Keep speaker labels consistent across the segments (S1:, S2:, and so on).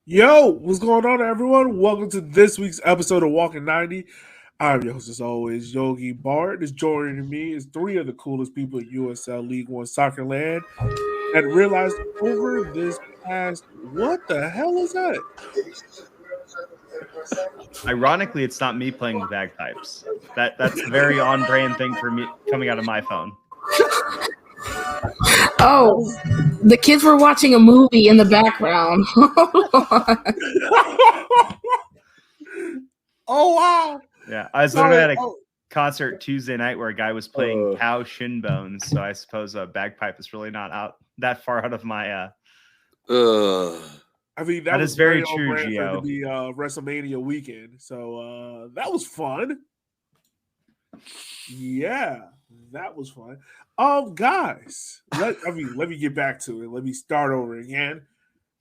S1: Yo, what's going on, everyone? Welcome to this week's episode of Walking 90. I'm your host, as always, Yogi Bart. Is joining me is three of the coolest people in USL1 soccer land that realized over this past, what the hell is that?
S2: Ironically, it's not me playing the bagpipes. That's a very on-brand thing for me coming out of my phone.
S3: Oh, the kids were watching a movie in the background.
S1: Oh, wow.
S2: Yeah, I was literally at a concert Tuesday night where a guy was playing Pow Shin Bones, so I suppose a bagpipe is really not out that far out of my.
S1: I mean, that was
S2: is very
S1: on
S2: true,
S1: brand for it
S2: Gio.
S1: to be WrestleMania weekend. So that was fun. Yeah, that was fun. Guys, let me get back to it. Let me start over again.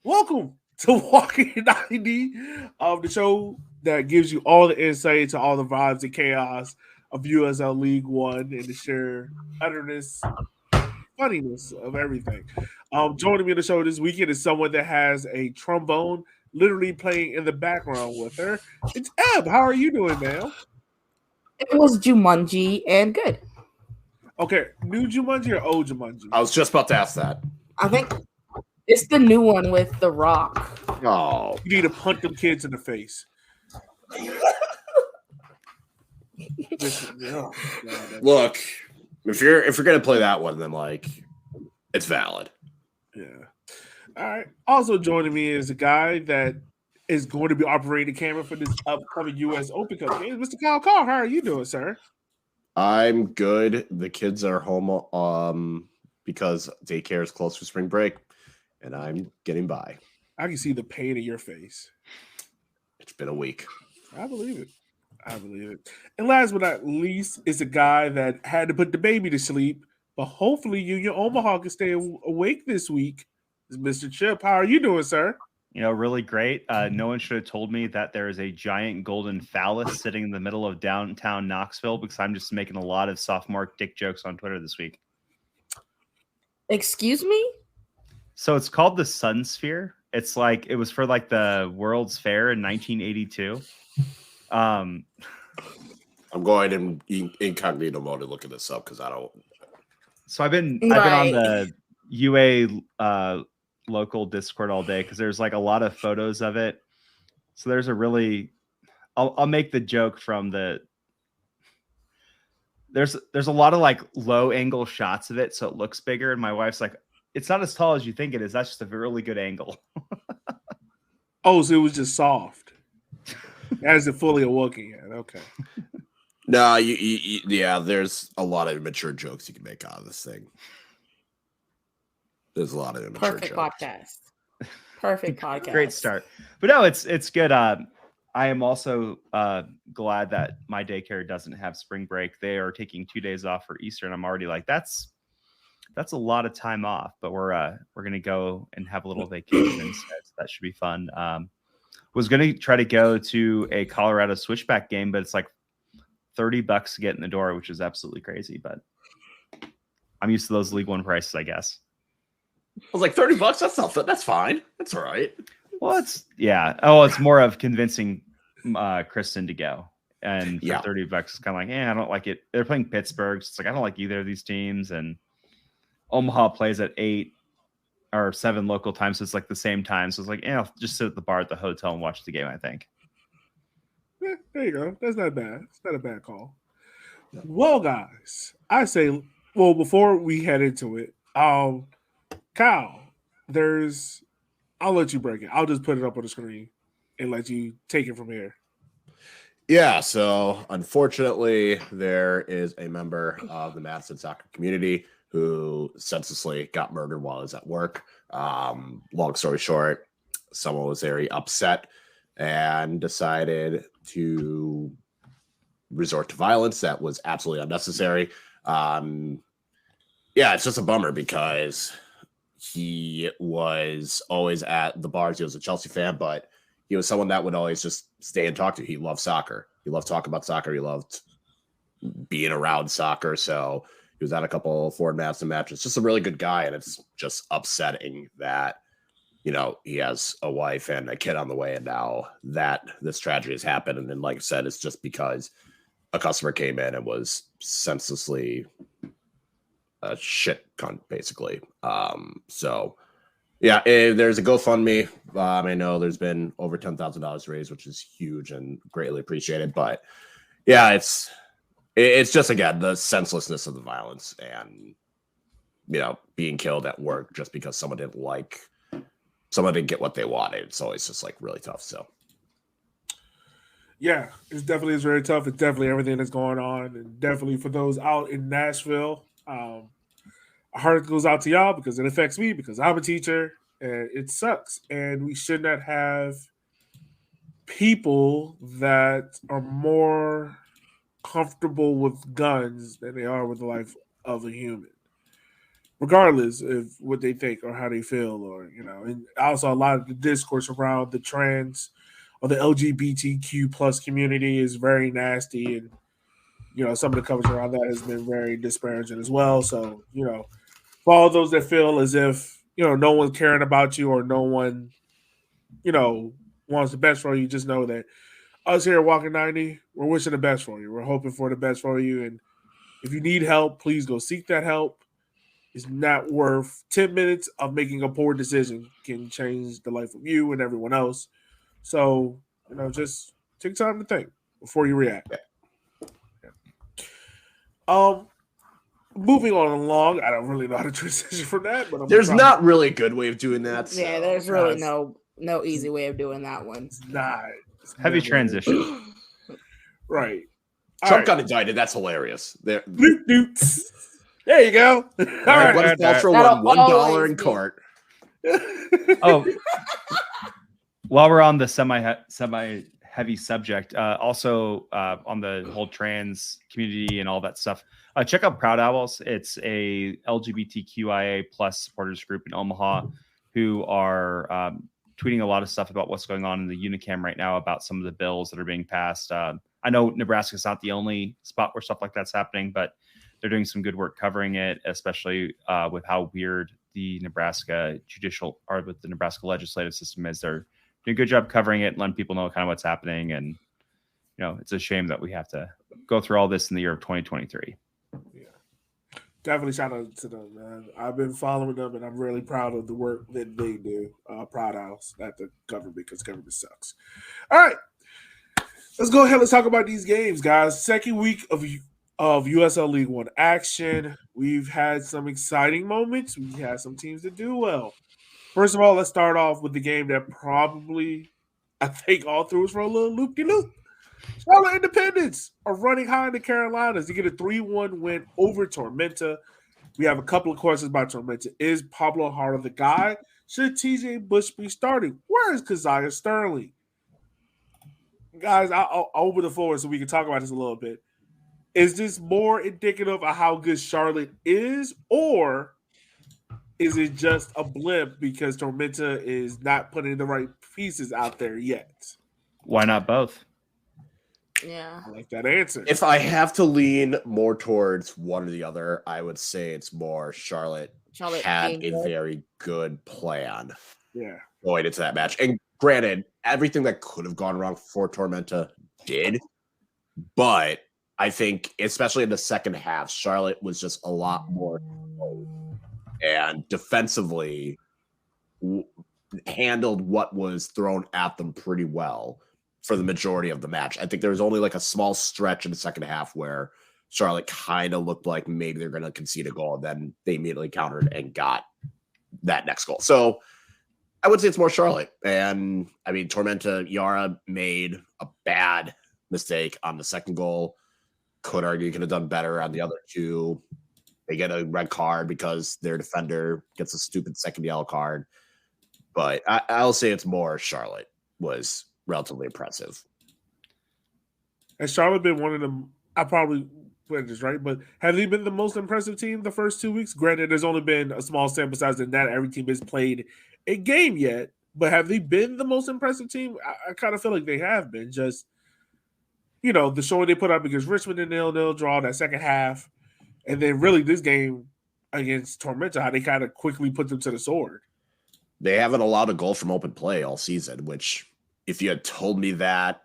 S1: Welcome to Walking 90, the show that gives you all the insight into all the vibes and chaos of USL League One and the sheer utterness, funniness of everything. Joining me on the show this weekend is someone that has a trombone literally playing in the background with her. It's Eb. How are you doing, man?
S3: It was Jumanji and good.
S1: Okay, new Jumanji or old Jumanji?
S4: I was just about to ask that.
S3: I think it's the new one with The Rock.
S4: Oh,
S1: You need to punch them kids in the face.
S4: look, if you're gonna play that one, then it's valid.
S1: Yeah. All right. Also joining me is a guy that is going to be operating the camera for this upcoming U.S. Open Cup game. Mr. Kyle Carr, how are you doing, sir?
S4: I'm good. The kids are home because daycare is close for spring break, and I'm getting by.
S1: I can see the pain in your face.
S4: It's been a week.
S1: I believe it. And last but not least is a guy that had to put the baby to sleep, but hopefully Union Omaha can stay awake this week. Is Mr. Chip. How are you doing, sir?
S2: Really great. No one should have told me that there is a giant golden phallus sitting in the middle of downtown Knoxville because I'm just making a lot of sophomore dick jokes on Twitter this week.
S3: Excuse me?
S2: So it's called the Sun Sphere. It's like it was for the World's Fair in 1982.
S4: I'm going in incognito mode to look at this up because I don't.
S2: So I've been on the UA local Discord all day because there's a lot of photos of it. So there's a really, I'll make the joke from the. There's a lot of low angle shots of it, so it looks bigger. And my wife's like, "It's not as tall as you think it is. That's just a really good angle."
S1: Oh, so it was just soft. As it fully awoken yet. Okay.
S4: No, yeah. There's a lot of immature jokes you can make out of this thing. There's a lot of immature
S3: Perfect
S4: jokes.
S3: Perfect podcast.
S2: Great start. But no, it's good. I am also glad that my daycare doesn't have spring break. They are taking 2 days off for Easter, and I'm already like, that's a lot of time off. But we're gonna go and have a little vacation instead. So that should be fun. Was gonna try to go to a Colorado Switchback game, but it's $30 to get in the door, which is absolutely crazy. But I'm used to those League One prices, I guess.
S4: I was like, $30? That's fine. That's all right.
S2: Well, it's more of convincing Kristen to go. And for $30, it's kind of I don't like it. They're playing Pittsburgh. So it's I don't like either of these teams. And Omaha plays at 8 or 7 local times. So it's the same time. So it's I'll just sit at the bar at the hotel and watch the game, I think.
S1: Yeah, there you go. That's not bad. It's not a bad call. Well, guys, I say, before we head into it, Kyle, I'll let you break it. I'll just put it up on the screen and let you take it from here.
S4: Yeah, so unfortunately, there is a member of the Madison soccer community who senselessly got murdered while he was at work. Long story short, someone was very upset and decided to resort to violence that was absolutely unnecessary. It's just a bummer because he was always at the bars. He was a Chelsea fan, but he was someone that would always just stay and talk to you. He loved soccer. He loved talking about soccer. He loved being around soccer. So he was at a couple Ford Madison matches. Just a really good guy, and it's just upsetting that he has a wife and a kid on the way, and now that this tragedy has happened. And then, like I said, it's just because a customer came in and was senselessly a shit cunt, basically. So yeah, there's a GoFundMe. I know there's been over $10,000 raised, which is huge and greatly appreciated. But yeah, it's just, again, the senselessness of the violence and, being killed at work just because someone didn't get what they wanted. It's always just like really tough. So
S1: yeah, it definitely is very tough. It's definitely everything that's going on, and definitely for those out in Nashville, our heart goes out to y'all because it affects me because I'm a teacher and it sucks. And we should not have people that are more comfortable with guns than they are with the life of a human, regardless of what they think or how they feel, or and also a lot of the discourse around the trans or the LGBTQ plus community is very nasty, and some of the coverage around that has been very disparaging as well. So for all those that feel as if no one's caring about you or no one wants the best for you, just know that us here at Walking 90, we're wishing the best for you. We're hoping for the best for you, and if you need help, please go seek that help. It's not worth 10 minutes of making a poor decision can change the life of you and everyone else. So, just take time to think before you react. Moving on along, I don't really know how to transition from that, but
S4: there's not really a good way of doing that. So.
S3: Yeah, there's really no easy way of doing that one.
S1: It's not.
S2: Heavy transition.
S1: Right.
S4: Trump got indicted. That's hilarious. There
S1: you go. All right.
S4: Gwyneth Paltrow won $1 in court.
S2: Oh, while we're on the semi heavy subject, also on the whole trans community and all that stuff, check out Proud Owls. It's a LGBTQIA plus supporters group in Omaha who are tweeting a lot of stuff about what's going on in the Unicam right now about some of the bills that are being passed. I know Nebraska's not the only spot where stuff like that's happening, but they're doing some good work covering it, especially with how weird the Nebraska with the Nebraska legislative system is. They're doing a good job covering it and letting people know kind of what's happening. And, it's a shame that we have to go through all this in the year of 2023.
S1: Yeah. Definitely shout out to them, man. I've been following them, and I'm really proud of the work that they do. Proud House, not the government, because government sucks. All right. Let's go ahead. Let's talk about these games, guys. Second week of USL League One action. We've had some exciting moments. We had some teams that do well. First of all, let's start off with the game that probably, I think, all through is for a little loop-de-loop. Charlotte Independence are running high in the Carolinas to get a 3-1 win over Tormenta. We have a couple of questions about Tormenta. Is Pablo Harder the guy? Should TJ Bush be starting? Where is Keziah Sterling? Guys, I'll open the floor so we can talk about this a little bit. Is this more indicative of how good Charlotte is, or is it just a blip because Tormenta is not putting the right pieces out there yet?
S2: Why not both?
S3: Yeah.
S1: I like that answer.
S4: If I have to lean more towards one or the other, I would say it's more Charlotte had a very good plan going into that match. And granted, everything that could have gone wrong for Tormenta did, but I think, especially in the second half, Charlotte was just a lot more and defensively handled what was thrown at them pretty well for the majority of the match. I think there was only like a small stretch in the second half where Charlotte kind of looked like maybe they're going to concede a goal, and then they immediately countered and got that next goal. So I would say it's more Charlotte. And I mean, Tormenta, Yara made a bad mistake on the second goal. Could argue he could have done better on the other two. They get a red card because their defender gets a stupid second yellow card. But I'll say it's more Charlotte was relatively impressive.
S1: Has Charlotte been one of them? I probably put this right, but have they been the most impressive team the first 2 weeks? Granted, there's only been a small sample size and not every team has played a game yet, but have they been the most impressive team? I kind of feel like they have been. Just, the showing they put up against Richmond and 0-0 draw that second half, and then really this game against Tormenta, how they kind of quickly put them to the sword.
S4: They haven't allowed a goal from open play all season, which if you had told me that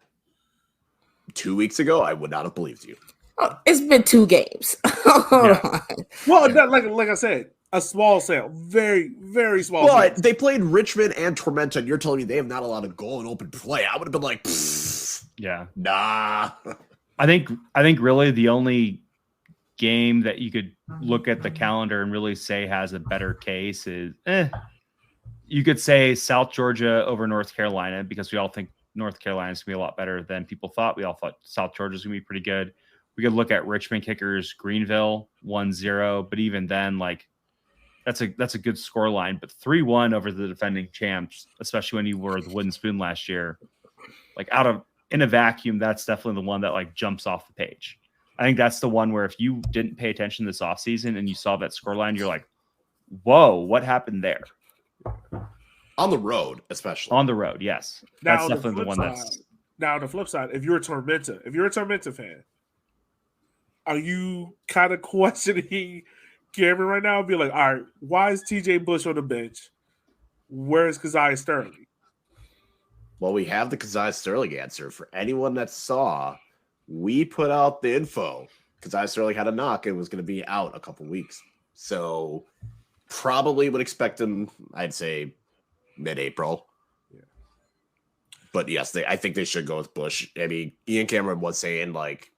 S4: 2 weeks ago, I would not have believed you.
S3: Oh, it's been 2 games. Hold on.
S1: Well, like I said, a small sample, very, very small.
S4: But
S1: sample.
S4: they played Richmond and Tormenta, and you're telling me they have not allowed a goal in open play. I would have been like,
S2: yeah,
S4: nah.
S2: I think really the only game that you could look at the calendar and really say has a better case is you could say South Georgia over North Carolina, because we all think North Carolina is going to be a lot better than people thought. We all thought South Georgia is going to be pretty good. We could look at Richmond kickers, Greenville 1-0, but even then, like that's a good score line. But 3-1 over the defending champs, especially when you were the wooden spoon last year, like in a vacuum, that's definitely the one that like jumps off the page. I think that's the one where if you didn't pay attention this offseason and you saw that score line, you're like, whoa, what happened there?
S4: On the road, especially.
S2: On the road, yes.
S1: Now,
S2: that's definitely the one that's...
S1: Now, on the flip side, if you're a Tormenta fan, are you kind of questioning Cameron right now? Be like, all right, why is TJ Bush on the bench? Where's Keziah Sterling?
S4: Well, we have the Keziah Sterling answer. For anyone that saw, we put out the info. Keziah Sterling had a knock and was going to be out a couple weeks. So probably would expect him, I'd say, mid-April.
S1: Yeah.
S4: But yes, I think they should go with Bush. I mean, Ian Cameron was saying, like,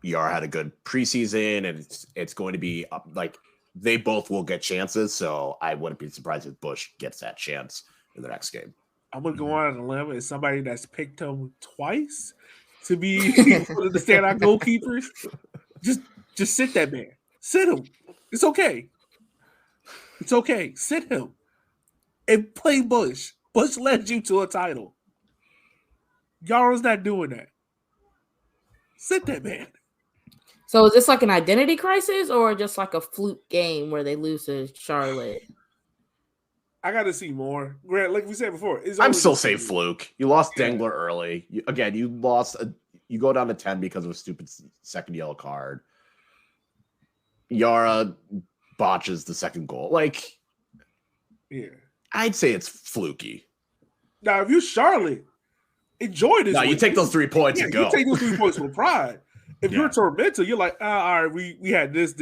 S4: ER had a good preseason, and it's going to be like they both will get chances. So I wouldn't be surprised if Bush gets that chance in the next game.
S1: I'm gonna go on a limb as somebody that's picked him twice to be one of the standout goalkeepers. Just sit that man. Sit him. It's okay. It's okay. Sit him and play Bush. Bush led you to a title. Yara's not doing that. Sit that man.
S3: So is this like an identity crisis or just like a fluke game where they lose to Charlotte?
S1: I got to see more. Grant, like we said before,
S4: I'm still saying fluke. You lost Dengler early. You lost. You go down to 10 because of a stupid second yellow card. Yara botches the second goal. Like,
S1: yeah,
S4: I'd say it's fluky.
S1: Now, if you're Charlotte, enjoy this.
S4: No, you take those 3 points and go.
S1: You take those 3 points with pride. If you're Tormenta, you're like, all right, we had this.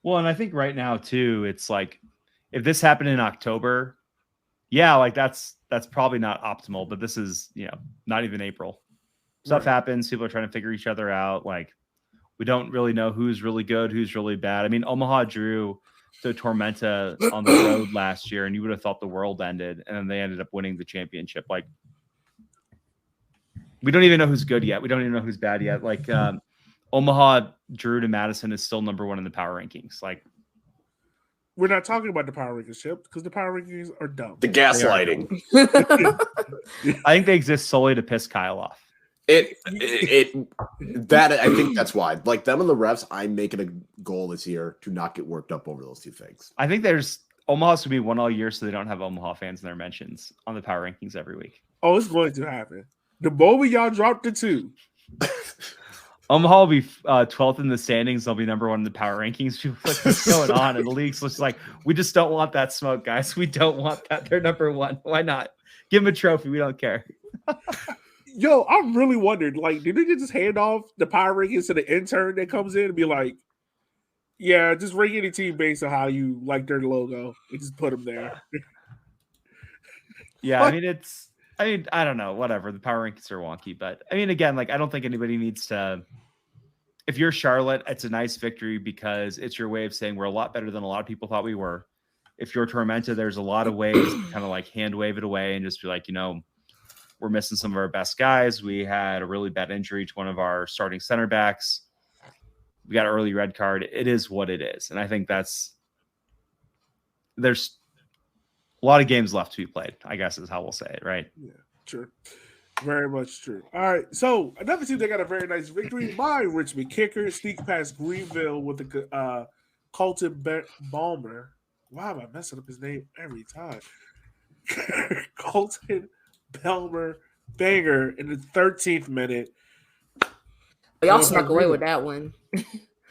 S2: Well, and I think right now too, it's like if this happened in October, yeah, like that's probably not optimal. But this is not even April. Stuff happens. People are trying to figure each other out. Like we don't really know who's really good, who's really bad. I mean, Omaha drew to Tormenta on the road last year, and you would have thought the world ended, and then they ended up winning the championship. Like. We don't even know who's good yet. We don't even know who's bad yet. Like Omaha drew to Madison is still number 1 in the power rankings. Like
S1: we're not talking about the power rankings, Chip, because the power rankings are dumb.
S4: The gaslighting.
S2: I think they exist solely to piss Kyle off.
S4: I think that's why. Like them and the refs, I'm making a goal this year to not get worked up over those 2 things.
S2: I think Omaha's to be one all year, so they don't have Omaha fans in their mentions on the power rankings every week.
S1: Oh, it's going to happen. The moment y'all dropped the 2.
S2: Omaha will be 12th in the standings. They'll be number 1 in the power rankings. People like, what's going on? And the league's just like, we just don't want that smoke, guys. We don't want that. They're number 1. Why not? Give them a trophy. We don't care.
S1: Yo, I really wondered, like, did they just hand off the power rankings to the intern that comes in and be like, yeah, just rank any team based on how you like their logo and just put them there.
S2: Yeah, I mean, I don't know, whatever. The power rankings are wonky, but I mean, again, like, I don't think anybody needs to. If you're Charlotte, it's a nice victory because it's your way of saying we're a lot better than a lot of people thought we were. If you're Tormenta, there's a lot of ways to kind of like hand wave it away and just be like, we're missing some of our best guys. We had a really bad injury to one of our starting center backs. We got an early red card. It is what it is. And I think there's a lot of games left to be played, I guess is how we'll say it, right?
S1: Yeah, true. Very much true. All right, so another team that got a very nice victory. My Richmond kicker sneak past Greenville with the Colton Balmer. Why am I messing up his name every time? Colton Balmer banger in the 13th minute.
S3: Y'all snuck away with that one.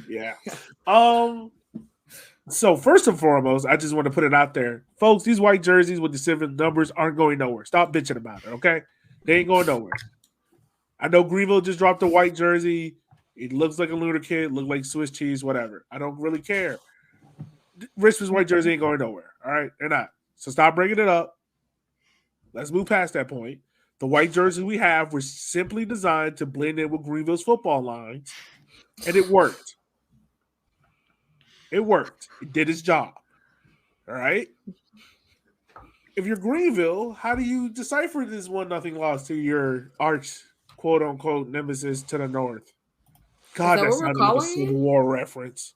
S1: Yeah. So first and foremost, I just want to put it out there, folks. These white jerseys with the 7 numbers aren't going nowhere. Stop bitching about it, okay? They ain't going nowhere. I know Greenville just dropped a white jersey. It looks like a lunar kid, look like Swiss cheese, whatever. I don't really care. Richmond's white jersey ain't going nowhere. All right, they're not. So stop bringing it up. Let's move past that point. The white jerseys we have were simply designed to blend in with Greenville's football lines, and it worked. It worked. It did its job. All right. If you're Greenville, how do you decipher this 1-0 loss to your arch, quote unquote, nemesis to the north? God, that's not even a Civil War reference.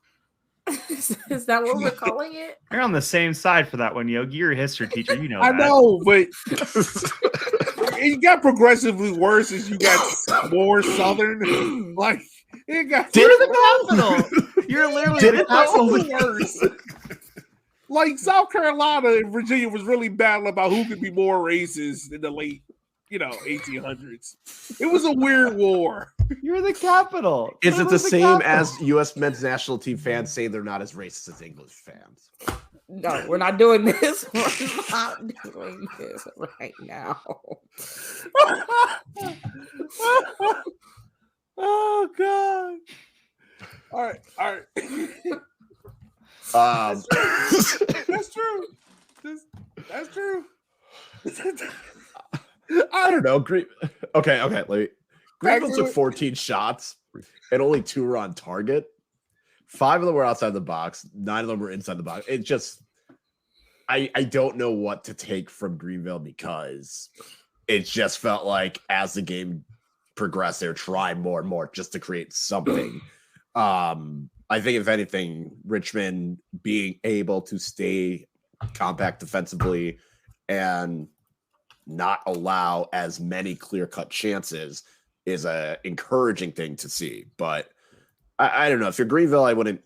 S3: Is that what we're calling it?
S2: You're on the same side for that one, Yogi. You're a history teacher. You know
S1: I
S2: that.
S1: know, but it got progressively worse as you got more southern. Like, it got
S2: the capital. You're literally
S1: worse. Like, South Carolina and Virginia was really battling about who could be more racist in the late, 1800s. It was a weird war.
S2: You're the capital.
S4: Is it the same as U.S. men's national team fans say they're not as racist as English fans?
S3: No, we're not doing this. We're not doing this right now.
S1: Oh, God. All right. That's true. That's true.
S4: I don't know. Okay. Greenville took 14 shots, and only 2 were on target. 5 of them were outside the box. 9 of them were inside the box. It just, I don't know what to take from Greenville because it just felt like as the game progressed, they're trying more and more just to create something. I think if anything, Richmond being able to stay compact defensively and not allow as many clear-cut chances is a encouraging thing to see. But I don't know. If you're Greenville, I wouldn't.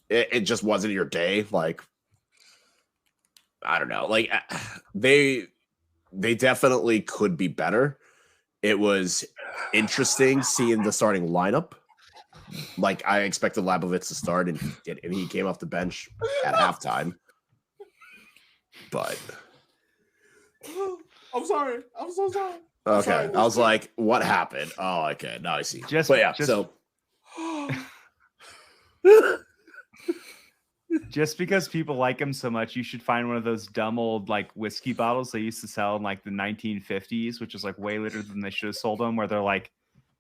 S4: It just wasn't your day. Like, I don't know. Like, they definitely could be better. It was interesting seeing the starting lineup. Like, I expected Labovitz to start, and he did, and he came off the bench at halftime. But
S1: I'm sorry. I'm so sorry.
S4: Okay,
S1: sorry.
S4: I was like, "What happened?" Oh, okay, now I see.
S2: Just because people like him so much, you should find one of those dumb old like whiskey bottles they used to sell in like the 1950s, which is like way later than they should have sold them, where they're like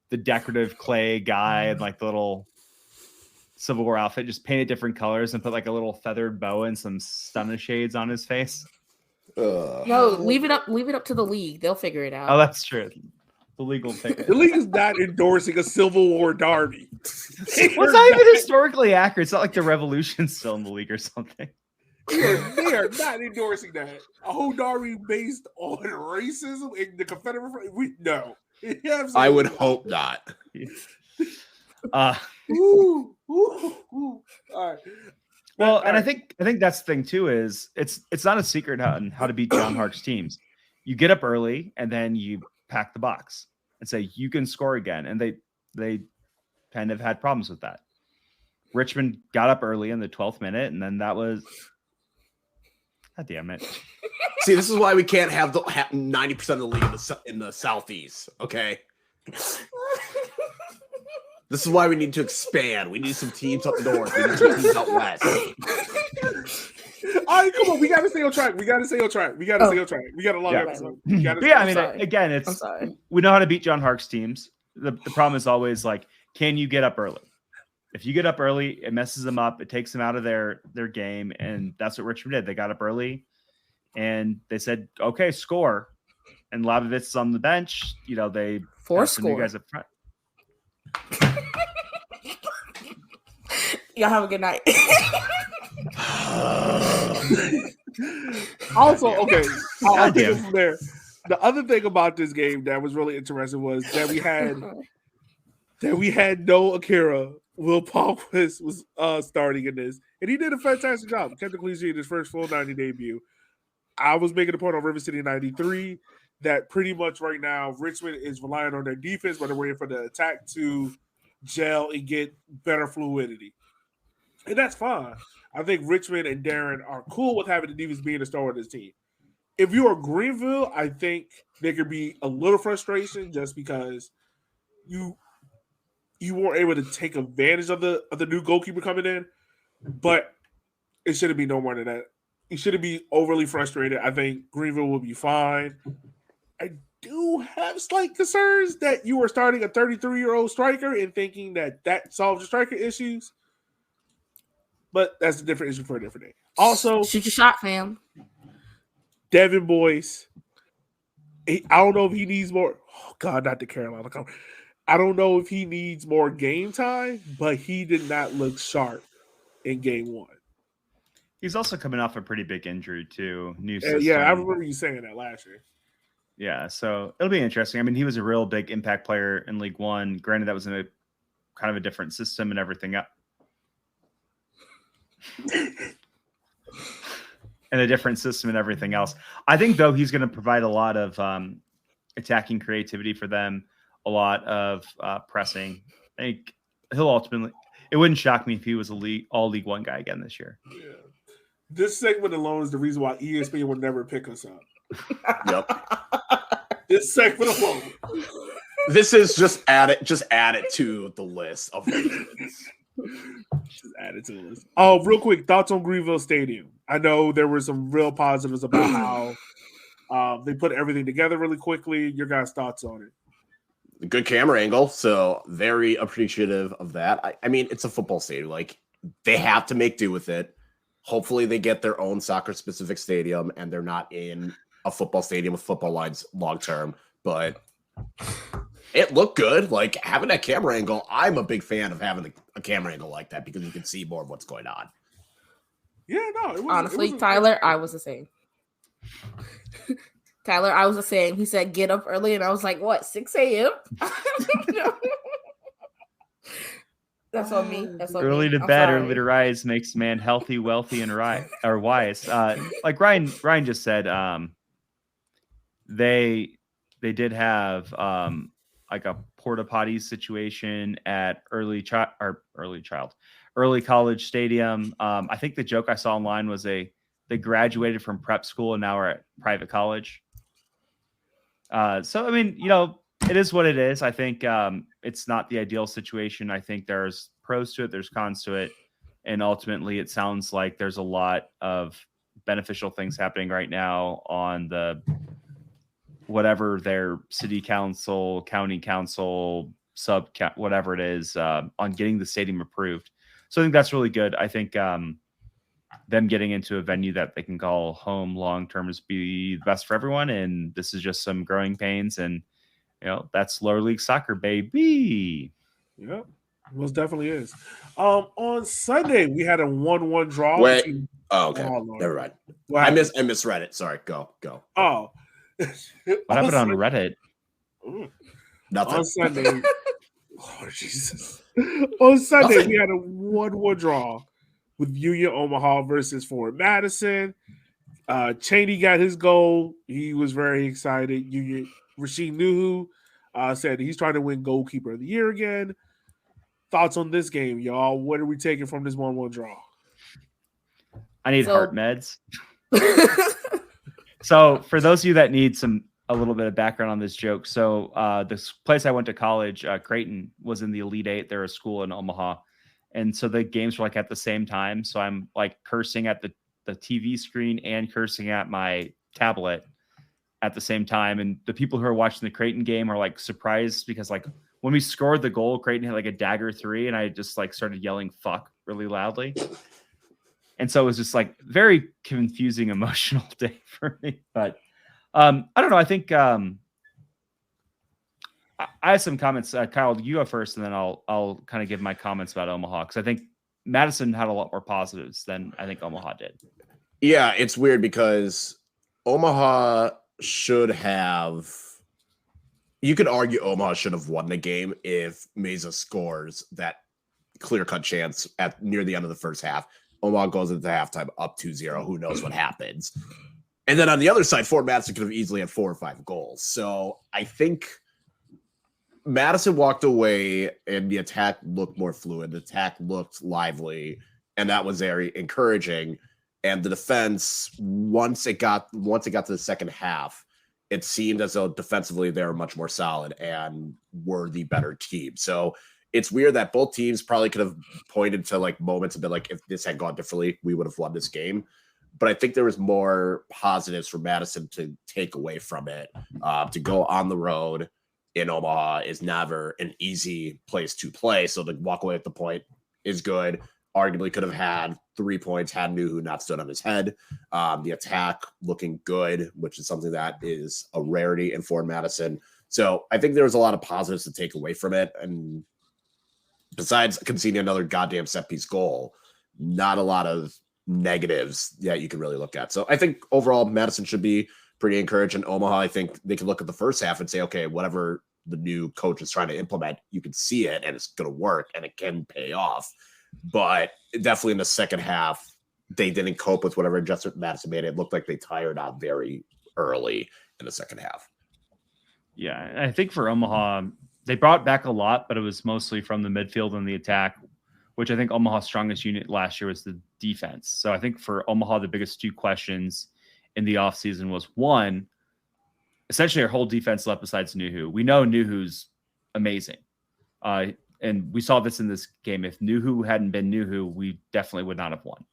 S2: the decorative clay guy and like the little Civil War outfit, just painted different colors and put like a little feathered bow and some stunner shades on his face.
S3: No, leave it up to the league. They'll figure it out.
S2: Oh, that's true. The legal thing.
S1: The league is not endorsing a Civil War derby.
S2: What's not even historically accurate? It's not like the Revolution's still in the league or something.
S1: They are not endorsing that. A whole derby based on racism in the Confederate. No.
S4: I would hope not.
S1: Ooh. All right.
S2: Well, and I think that's the thing too, is it's not a secret on how to beat John Hart's teams. You get up early and then you pack the box and say you can score again. And they kind of had problems with that. Richmond got up early in the 12th minute, and then that was God damn it.
S4: See, this is why we can't have 90% of the league in the Southeast, okay? This is why we need to expand. We need some teams up north. We need some teams out west.
S1: All right, come on. We got to stay on track. We got a long episode.
S2: Again, we know how to beat John Hart's teams. The problem is always like, can you get up early? If you get up early, it messes them up. It takes them out of their game, and that's what Richmond did. They got up early, and they said, "Okay, score." And Labovitz is on the bench. They
S3: force score.
S2: You guys up front.
S3: Y'all have a good night.
S1: Also, okay. I'll take it from there. The other thing about this game that was really interesting was that we had no Akira. Will Palmquist was starting in this, and he did a fantastic job. Kept the clean sheet in his first full 90 debut. I was making a point on River City 93 that pretty much right now Richmond is relying on their defense, but they're waiting for the attack to gel and get better fluidity. And that's fine. I think Richmond and Darren are cool with having the defense being the star of this team. If you are Greenville, I think there could be a little frustration just because you weren't able to take advantage of the new goalkeeper coming in, but it shouldn't be no more than that. You shouldn't be overly frustrated. I think Greenville will be fine. I do have slight concerns that you are starting a 33-year-old striker and thinking that solves your striker issues, but that's a different issue for a different day. Also,
S3: shoot your shot, fam.
S1: Devin Boyce. I don't know if he needs more. Oh God, not the Carolina. I don't know if he needs more game time, but he did not look sharp in game one.
S2: He's also coming off a pretty big injury too. New system.
S1: Yeah, I remember you saying that last year.
S2: Yeah, so it'll be interesting. I mean, he was a real big impact player in League One. Granted, that was in a kind of a different system and everything up. And a different system and everything else. I think, though, he's going to provide a lot of attacking creativity for them, a lot of pressing. I think he'll ultimately – it wouldn't shock me if he was all League One guy again this year.
S1: Yeah. This segment alone is the reason why ESPN would never pick us up.
S4: Yep.
S1: This segment alone.
S4: This is just add it to the list of reasons.
S1: Just add it to the list. Oh, real quick, thoughts on Greenville Stadium. I know there were some real positives about how they put everything together really quickly. Your guys' thoughts on it?
S4: Good camera angle, so very appreciative of that. I mean, it's a football stadium. Like, they have to make do with it. Hopefully they get their own soccer-specific stadium, and they're not in a football stadium with football lines long-term. But it looked good. Like, having that camera angle, I'm a big fan of having a camera angle like that because you can see more of what's going on.
S1: Yeah, no.
S3: Honestly, Tyler, I was the same. Tyler, I was the same. He said, get up early, and I was like, what, 6 a.m.? That's on me. That's on
S2: early
S3: me.
S2: to bed, early to rise makes man healthy, wealthy, and wise. Like Ryan just said, they did have like a porta potty situation at early college stadium. I think the joke I saw online was they graduated from prep school and now are at private college. So I mean, it is what it is. I think it's not the ideal situation. I think there's pros to it, there's cons to it, and ultimately it sounds like there's a lot of beneficial things happening right now on the whatever their city council, county council, whatever it is, on getting the stadium approved. So I think that's really good. I think them getting into a venue that they can call home long term is be the best for everyone. And this is just some growing pains, and that's lower league soccer, baby.
S1: Yeah, most definitely is. On Sunday we had a 1-1 draw.
S4: Wait. Okay. Never mind. I misread it. Sorry. Go.
S1: Oh.
S2: What happened on Reddit?
S4: Nothing.
S1: On Sunday. Oh, Jesus. On Sunday, we had a 1-1 draw with Union Omaha versus Fort Madison. Cheney got his goal. He was very excited. Rashid Nuhu said he's trying to win goalkeeper of the year again. Thoughts on this game, y'all? What are we taking from this 1-1 draw?
S2: I need heart meds. So for those of you that need a little bit of background on this joke. So this place I went to college, Creighton, was in the Elite Eight. They're a school in Omaha. And so the games were like at the same time. So I'm like cursing at the TV screen and cursing at my tablet at the same time. And the people who are watching the Creighton game are like surprised because like when we scored the goal, Creighton had like a dagger 3 and I just like started yelling fuck really loudly. And so it was just like very confusing, emotional day for me. But I don't know. I think I have some comments. Kyle, you go first, and then I'll kind of give my comments about Omaha because I think Madison had a lot more positives than I think Omaha did.
S4: Yeah, it's weird because Omaha should have. You could argue Omaha should have won the game if Mesa scores that clear-cut chance at near the end of the first half. Omaha goes into halftime up 2-0. Who knows what happens? And then on the other side, Fort Madison could have easily had 4 or 5 goals. So I think Madison walked away and the attack looked more fluid. The attack looked lively. and that was very encouraging. And the defense, once it got to the second half, it seemed as though defensively they were much more solid and were the better team. So it's weird that both teams probably could have pointed to like moments and been like, if this had gone differently, we would have won this game. But I think there was more positives for Madison to take away from it. To go on the road in Omaha is never an easy place to play. So to walk away at the point is good. Arguably could have had 3 points had Nuhu not stood on his head. The attack looking good, which is something that is a rarity in Ford Madison. So I think there was a lot of positives to take away from it. And besides conceding another goddamn set piece goal, not a lot of negatives that you can really look at. So I think overall Madison should be pretty encouraged. And Omaha, I think they can look at the first half and say, okay, whatever the new coach is trying to implement, you can see it and it's going to work and it can pay off. But definitely in the second half, they didn't cope with whatever adjustment Madison made. It looked like they tired out very early in the second half.
S2: Yeah, I think for Omaha, they brought back a lot, but it was mostly from the midfield and the attack, which I think Omaha's strongest unit last year was the defense. So I think for Omaha, the biggest two questions in the offseason was, one, essentially our whole defense left besides Nuhu. We know Nuhu's amazing. And we saw this in this game. If Nuhu hadn't been Nuhu, we definitely would not have won.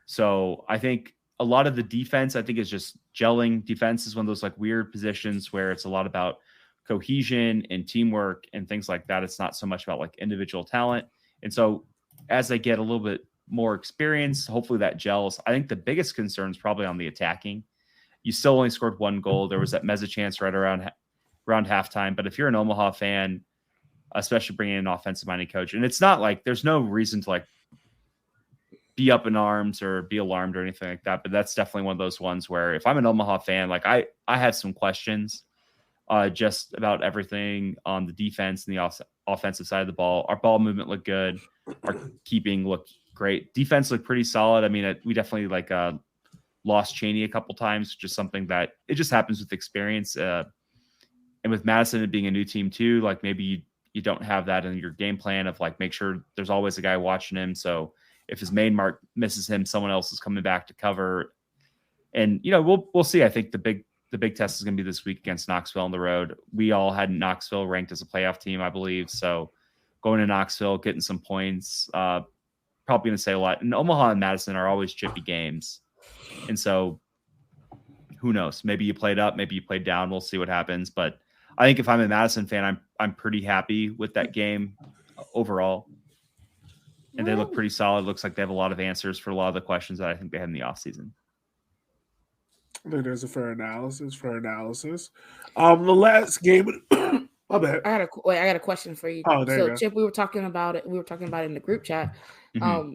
S2: So I think a lot of the defense, I think, is just gelling. Defense is one of those like weird positions where it's a lot about cohesion and teamwork and things like that. It's not so much about like individual talent. And so as they get a little bit more experience, hopefully that gels. I think the biggest concern is probably on the attacking. You still only scored 1 goal. There was that Meza chance right around halftime. But if you're an Omaha fan, especially bringing in an offensive-minded coach, and it's not like there's no reason to like be up in arms or be alarmed or anything like that. But that's definitely one of those ones where if I'm an Omaha fan, like I have some questions just about everything on the defense and the offensive side of the ball. Our ball movement looked good. Our keeping looked great. Defense looked pretty solid. I mean, we definitely like lost Cheney a couple times, just something that it just happens with experience. And with Madison being a new team too, like maybe you don't have that in your game plan of like, make sure there's always a guy watching him. So if his main mark misses him, someone else is coming back to cover. And, you know, we'll see. I think the big test is going to be this week against Knoxville on the road. We all had Knoxville ranked as a playoff team, I believe. So going to Knoxville, getting some points, probably going to say a lot. And Omaha and Madison are always chippy games. And so who knows? Maybe you played up, maybe you played down. We'll see what happens. But I think if I'm a Madison fan, I'm pretty happy with that game overall. And they look pretty solid. Looks like they have a lot of answers for a lot of the questions that I think they had in the offseason.
S1: I think there's a fair analysis. The last game, my bad.
S3: I got a question for you.
S1: Oh, there you go.
S3: Chip, we were talking about it. In the group chat.
S2: Mm-hmm.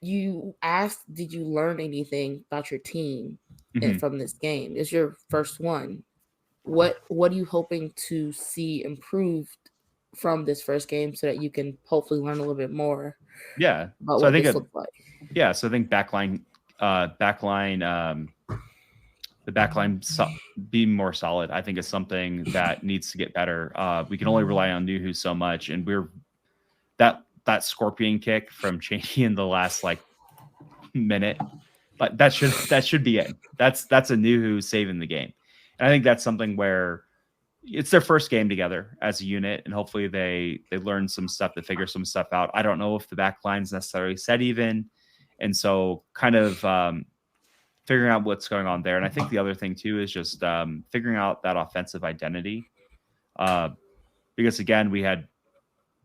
S3: You asked, did you learn anything about your team from this game? It's your first one. What are you hoping to see improved from this first game so that you can hopefully learn a little bit more?
S2: Yeah.
S3: About
S2: so
S3: what
S2: I think
S3: this looks like.
S2: Yeah. So I think the backline being more solid, I think is something that needs to get better. We can only rely on Nuhu so much, and we're that scorpion kick from Cheney in the last like minute, but that should be it. That's a Nuhu saving the game, and I think that's something where it's their first game together as a unit, and hopefully they learn some stuff, to figure some stuff out. I don't know if the back line's necessarily set even, and so kind of figuring out what's going on there. And I think the other thing too is just figuring out that offensive identity, because again, we had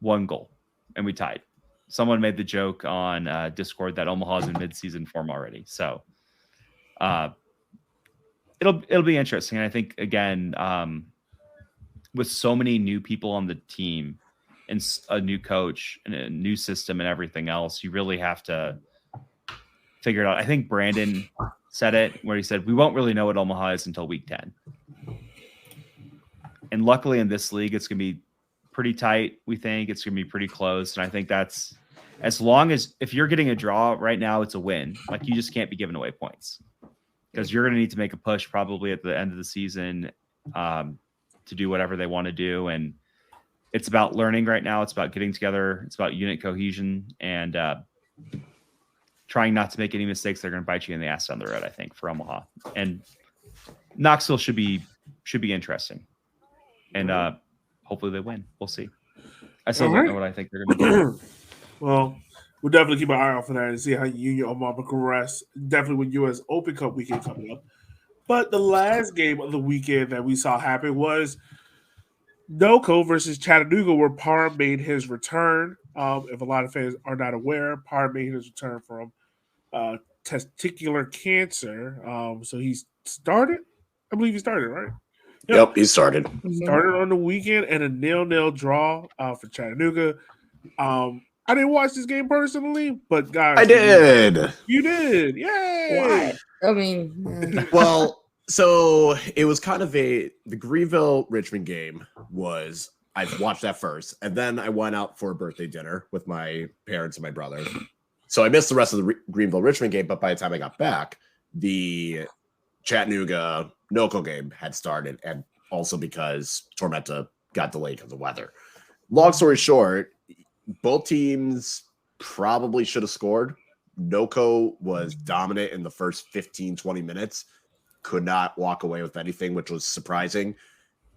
S2: 1 goal and we tied. Someone made the joke on Discord that Omaha's in midseason form already, so it'll be interesting. And I think again, with so many new people on the team and a new coach and a new system and everything else, you really have to figure it out. I think Brandon said it where he said, we won't really know what Omaha is until week 10. And luckily in this league, it's going to be pretty tight. We think it's going to be pretty close. And I think that's, as long as, if you're getting a draw right now, it's a win. Like, you just can't be giving away points, because you're going to need to make a push probably at the end of the season to do whatever they want to do. And it's about learning right now. It's about getting together. It's about unit cohesion. And trying not to make any mistakes. They're going to bite you in the ass down the road, I think, for Omaha. And Knoxville should be interesting. And hopefully they win. We'll see. I still don't know what I think they're going to do.
S1: Well, we'll definitely keep an eye out for that and see how Union Omaha progress. Definitely with U.S. Open Cup weekend coming up. But the last game of the weekend that we saw happen was NoCo versus Chattanooga, where Parr made his return. If a lot of fans are not aware, Parr made his return from testicular cancer. So he started. I believe he started, right?
S4: Yep, he started.
S1: Started on the weekend and a 0-0 draw for Chattanooga. I didn't watch this game personally, but guys,
S4: I did.
S1: You did, yay!
S3: Why? I mean,
S4: well, so it was kind of the Greenville Richmond game was. I watched that first, and then I went out for a birthday dinner with my parents and my brother. So I missed the rest of the Greenville Richmond game, but by the time I got back, the Chattanooga NoCo game had started, and also because Tormenta got delayed because of weather. Long story short, both teams probably should have scored. NoCo was dominant in the first 15, 20 minutes, could not walk away with anything, which was surprising.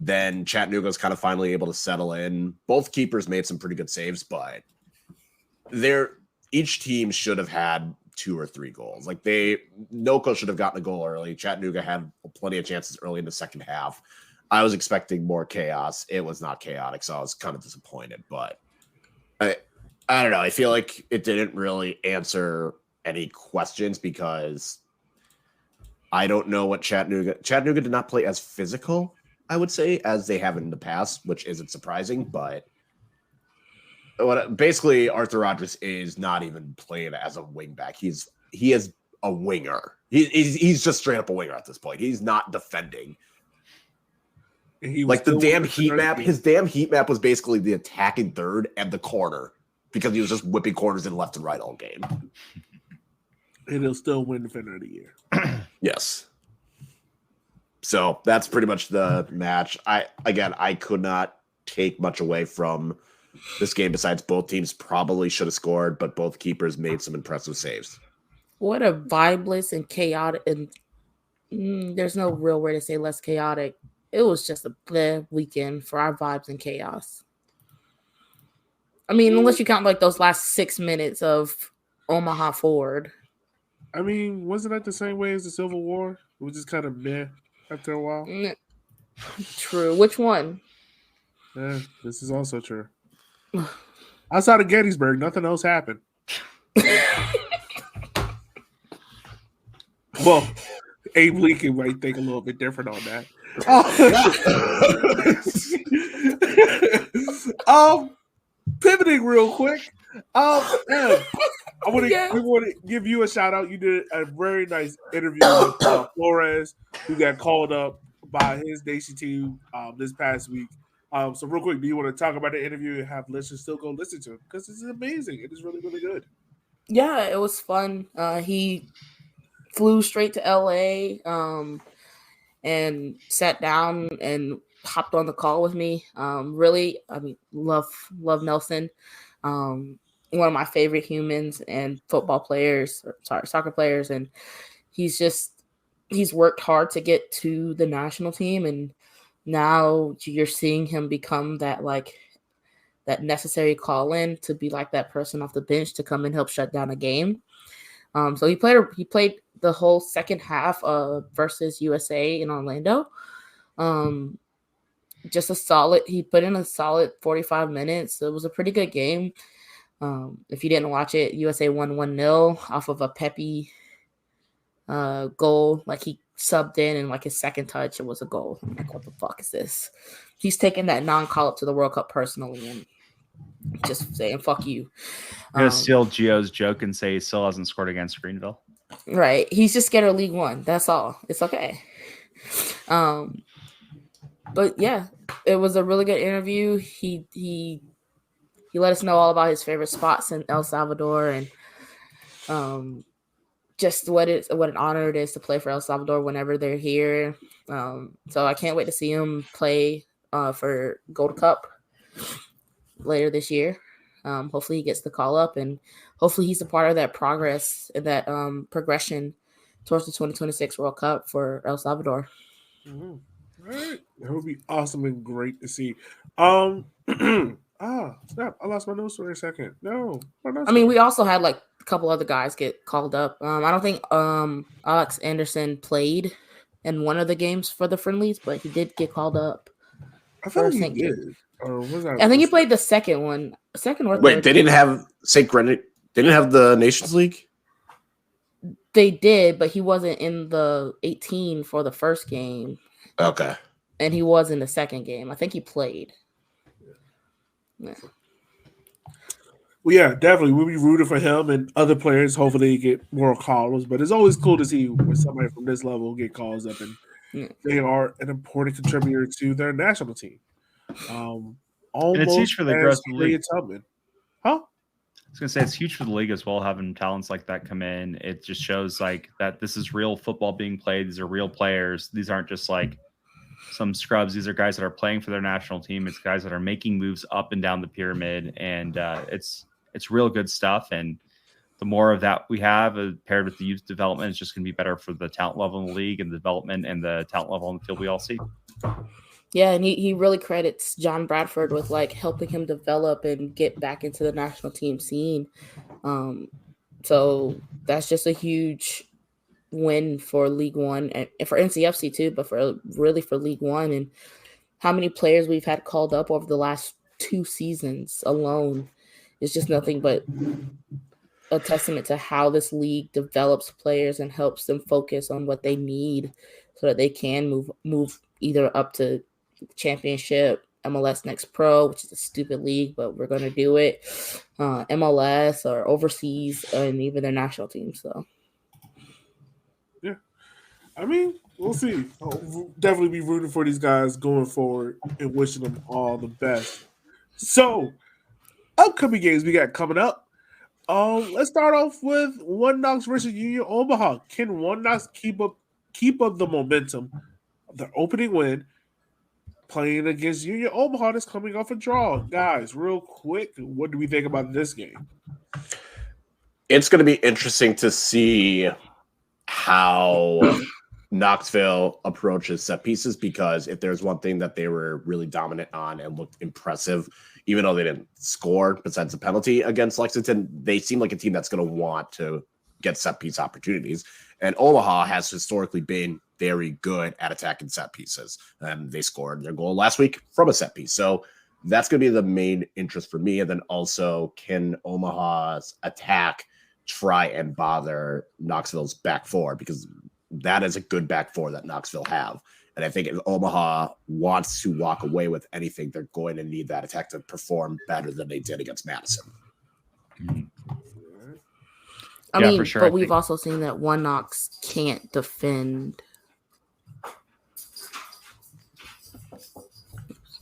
S4: Then Chattanooga was kind of finally able to settle in. Both keepers made some pretty good saves, but each team should have had 2 or 3 goals. Like NoCo should have gotten a goal early. Chattanooga had plenty of chances early in the second half. I was expecting more chaos. It was not chaotic, so I was kind of disappointed. But I don't know. I feel like it didn't really answer any questions because I don't know what Chattanooga did not play as physical, I would say, as they have in the past, which isn't surprising. But basically, Arthur Rogers is not even playing as a wingback. He is a winger. He's just straight up a winger at this point. He's not defending. Like the damn heat map, his damn heat map was basically the attacking third and the corner because he was just whipping corners in left and right all game.
S1: And he'll still win Defender of the Year.
S4: Yes. So that's pretty much the match. I could not take much away from this game besides both teams probably should have scored, but both keepers made some impressive saves.
S3: what a vibeless and chaotic, and there's no real way to say less chaotic. It was just a bleh weekend for our vibes and chaos. I mean, unless you count like those last 6 minutes of Omaha forward.
S1: I mean, wasn't that the same way as the Civil War? It was just kind of meh after a while.
S3: True. Which one?
S1: Yeah, this is also true. Outside of Gettysburg, nothing else happened. Well, Abe Lincoln might think a little bit different on that. Pivoting real quick. We want to give you a shout out. You did a very nice interview with Flores, who got called up by his Nation team this past week. So real quick, do you want to talk about the interview and have listeners still go listen to it? Because it's amazing. It is really, really good.
S3: Yeah, it was fun. He flew straight to LA and sat down and hopped on the call with me. Really, I mean, love Nelson. One of my favorite humans and soccer players. And he's worked hard to get to the national team. And now you're seeing him become that necessary call in to be like that person off the bench to come and help shut down a game. So he played the whole second half versus USA in Orlando. He put in a solid 45 minutes. It was a pretty good game. If you didn't watch it, USA won 1-0 off of a Pepe goal. Like he subbed in and like his second touch, it was a goal. I'm like, what the fuck is this? He's taking that non-call up to the World Cup personally and just saying, fuck you.
S2: I'm going to steal Gio's joke and say he still hasn't scored against Greenville.
S3: Right. He's just scared of League One. That's all. It's okay. But yeah, it was a really good interview. He let us know all about his favorite spots in El Salvador and just what an honor it is to play for El Salvador whenever they're here. So I can't wait to see him play for Gold Cup later this year. Hopefully he gets the call up, and hopefully he's a part of that progress and that progression towards the 2026 World Cup for El Salvador.
S1: All right, that would be awesome and great to see. Snap! I lost my notes for a second. No,
S3: I mean, we also had like a couple other guys get called up. I don't think Alex Anderson played in one of the games for the friendlies, but he did get called up.
S1: I thought he did. Or was that?
S3: I think he played the second one. Second or
S4: Wait,
S3: third.
S4: they didn't have St. Grenadier. They didn't have the Nations League.
S3: They did, but he wasn't in the 18 for the first game.
S4: Okay.
S3: And he was in the second game. I think he played. Yeah.
S1: Well, yeah, definitely. We'll be rooting for him and other players. Hopefully, they get more calls. But it's always cool to see when somebody from this level get calls up, and they are an important contributor to their national team.
S2: And it's huge for the growth of the league.
S1: Huh?
S2: I was gonna say it's huge for the league as well, having talents like that come in. It just shows like that this is real football being played. These are real players. These aren't just like some scrubs. These are guys that are playing for their national team. It's guys that are making moves up and down the pyramid, and it's real good stuff. And the more of that we have paired with the youth development, it's just going to be better for the talent level in the league and the development and the talent level on the field we all see.
S3: Yeah, and he really credits John Bradford with like helping him develop and get back into the national team scene. So that's just a huge win for League One and for NCFC too, but for League One, and how many players we've had called up over the last 2 seasons alone is just nothing but a testament to how this league develops players and helps them focus on what they need so that they can move either up to championship, MLS Next Pro, which is a stupid league, but we're going to do it, MLS or overseas, and even their national team. So
S1: yeah, I mean, we'll see. I'll definitely be rooting for these guys going forward and wishing them all the best. So, upcoming games we got coming up. Let's start off with One Knox versus Union Omaha. Can One Knox keep up the momentum of their opening win, playing against Union Omaha that's coming off a draw? Guys, real quick, what do we think about this game?
S4: It's going to be interesting to see how Knoxville approaches set pieces, because if there's one thing that they were really dominant on and looked impressive, even though they didn't score besides the penalty against Lexington, they seem like a team that's going to want to get set piece opportunities. And Omaha has historically been very good at attacking set pieces, and they scored their goal last week from a set piece. So that's going to be the main interest for me. And then also, can Omaha's attack try and bother Knoxville's back four? Because that is a good back four that Knoxville have. And I think if Omaha wants to walk away with anything, they're going to need that attack to perform better than they did against Madison.
S3: I mean, for sure, but we've also seen that One Knox can't defend.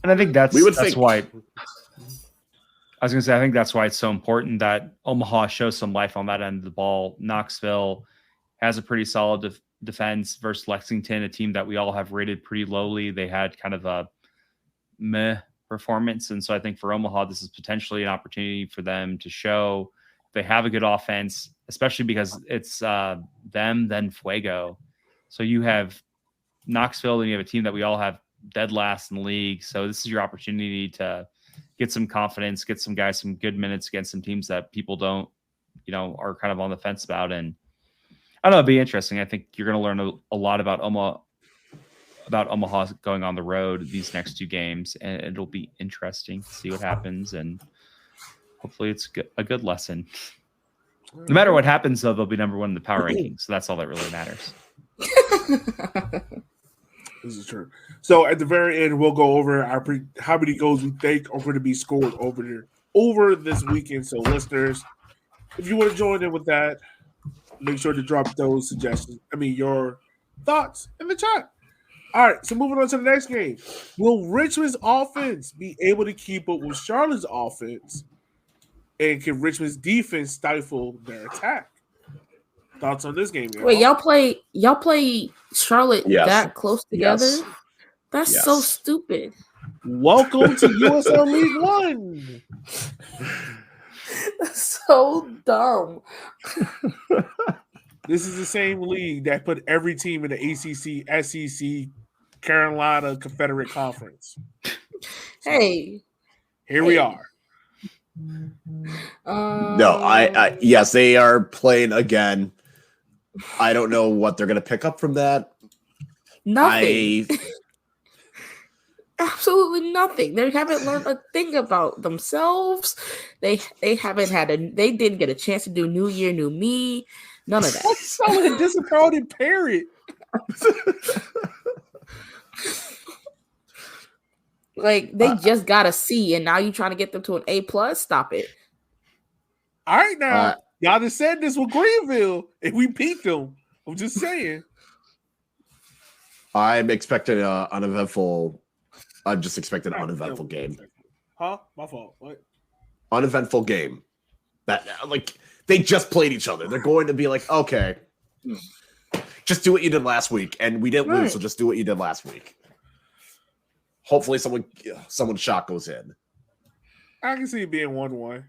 S2: And I think that's why. I was going to say, I think that's why it's so important that Omaha shows some life on that end of the ball. Knoxville has a pretty solid defense versus Lexington, a team that we all have rated pretty lowly. They had kind of a meh performance. And so I think for Omaha, this is potentially an opportunity for them to show they have a good offense, especially because it's them, then Fuego. So you have Knoxville, and you have a team that we all have dead last in the league. So this is your opportunity to get some confidence, get some guys some good minutes against some teams that people don't, are kind of on the fence about. And I don't know, it'd be interesting. I think you're going to learn a lot about Omaha going on the road these next 2 games, and it'll be interesting to see what happens. And hopefully it's a good lesson. No matter what happens, though, they'll be number 1 in the power rankings. So that's all that really matters.
S1: This is true. So at the very end, we'll go over how many goals we think are going to be scored over this weekend. So listeners, if you want to join in with that, make sure to drop those suggestions. Your thoughts in the chat. All right, so moving on to the next game. Will Richmond's offense be able to keep up with Charlotte's offense? And can Richmond's defense stifle their attack? Thoughts on this game?
S3: Wait, y'all play Charlotte that close together?
S4: Yes.
S3: That's so stupid.
S1: Welcome to USL League 1.
S3: That's so dumb.
S1: This is the same league that put every team in the ACC, SEC, Carolina Confederate Conference.
S3: Hey,
S1: Here we are.
S4: No, I yes, they are playing again. I don't know what they're going to pick up from that.
S3: Nothing. Absolutely nothing. They haven't learned a thing about themselves. They didn't get a chance to do New Year, New Me. None of that.
S1: That sounds like a disappointed parent.
S3: Like they just got a C, and now you're trying to get them to an A+. Stop it.
S1: All right, now y'all just said this with Greenville, and we beat them. I'm just saying.
S4: I'm expecting an uneventful. I'm just expecting an uneventful game.
S1: Huh? My fault. What?
S4: Uneventful game. That like they just played each other. They're going to be like, okay, just do what you did last week, and we didn't lose, so just do what you did last week. Hopefully, someone's shot goes in.
S1: I can see it being 1-1.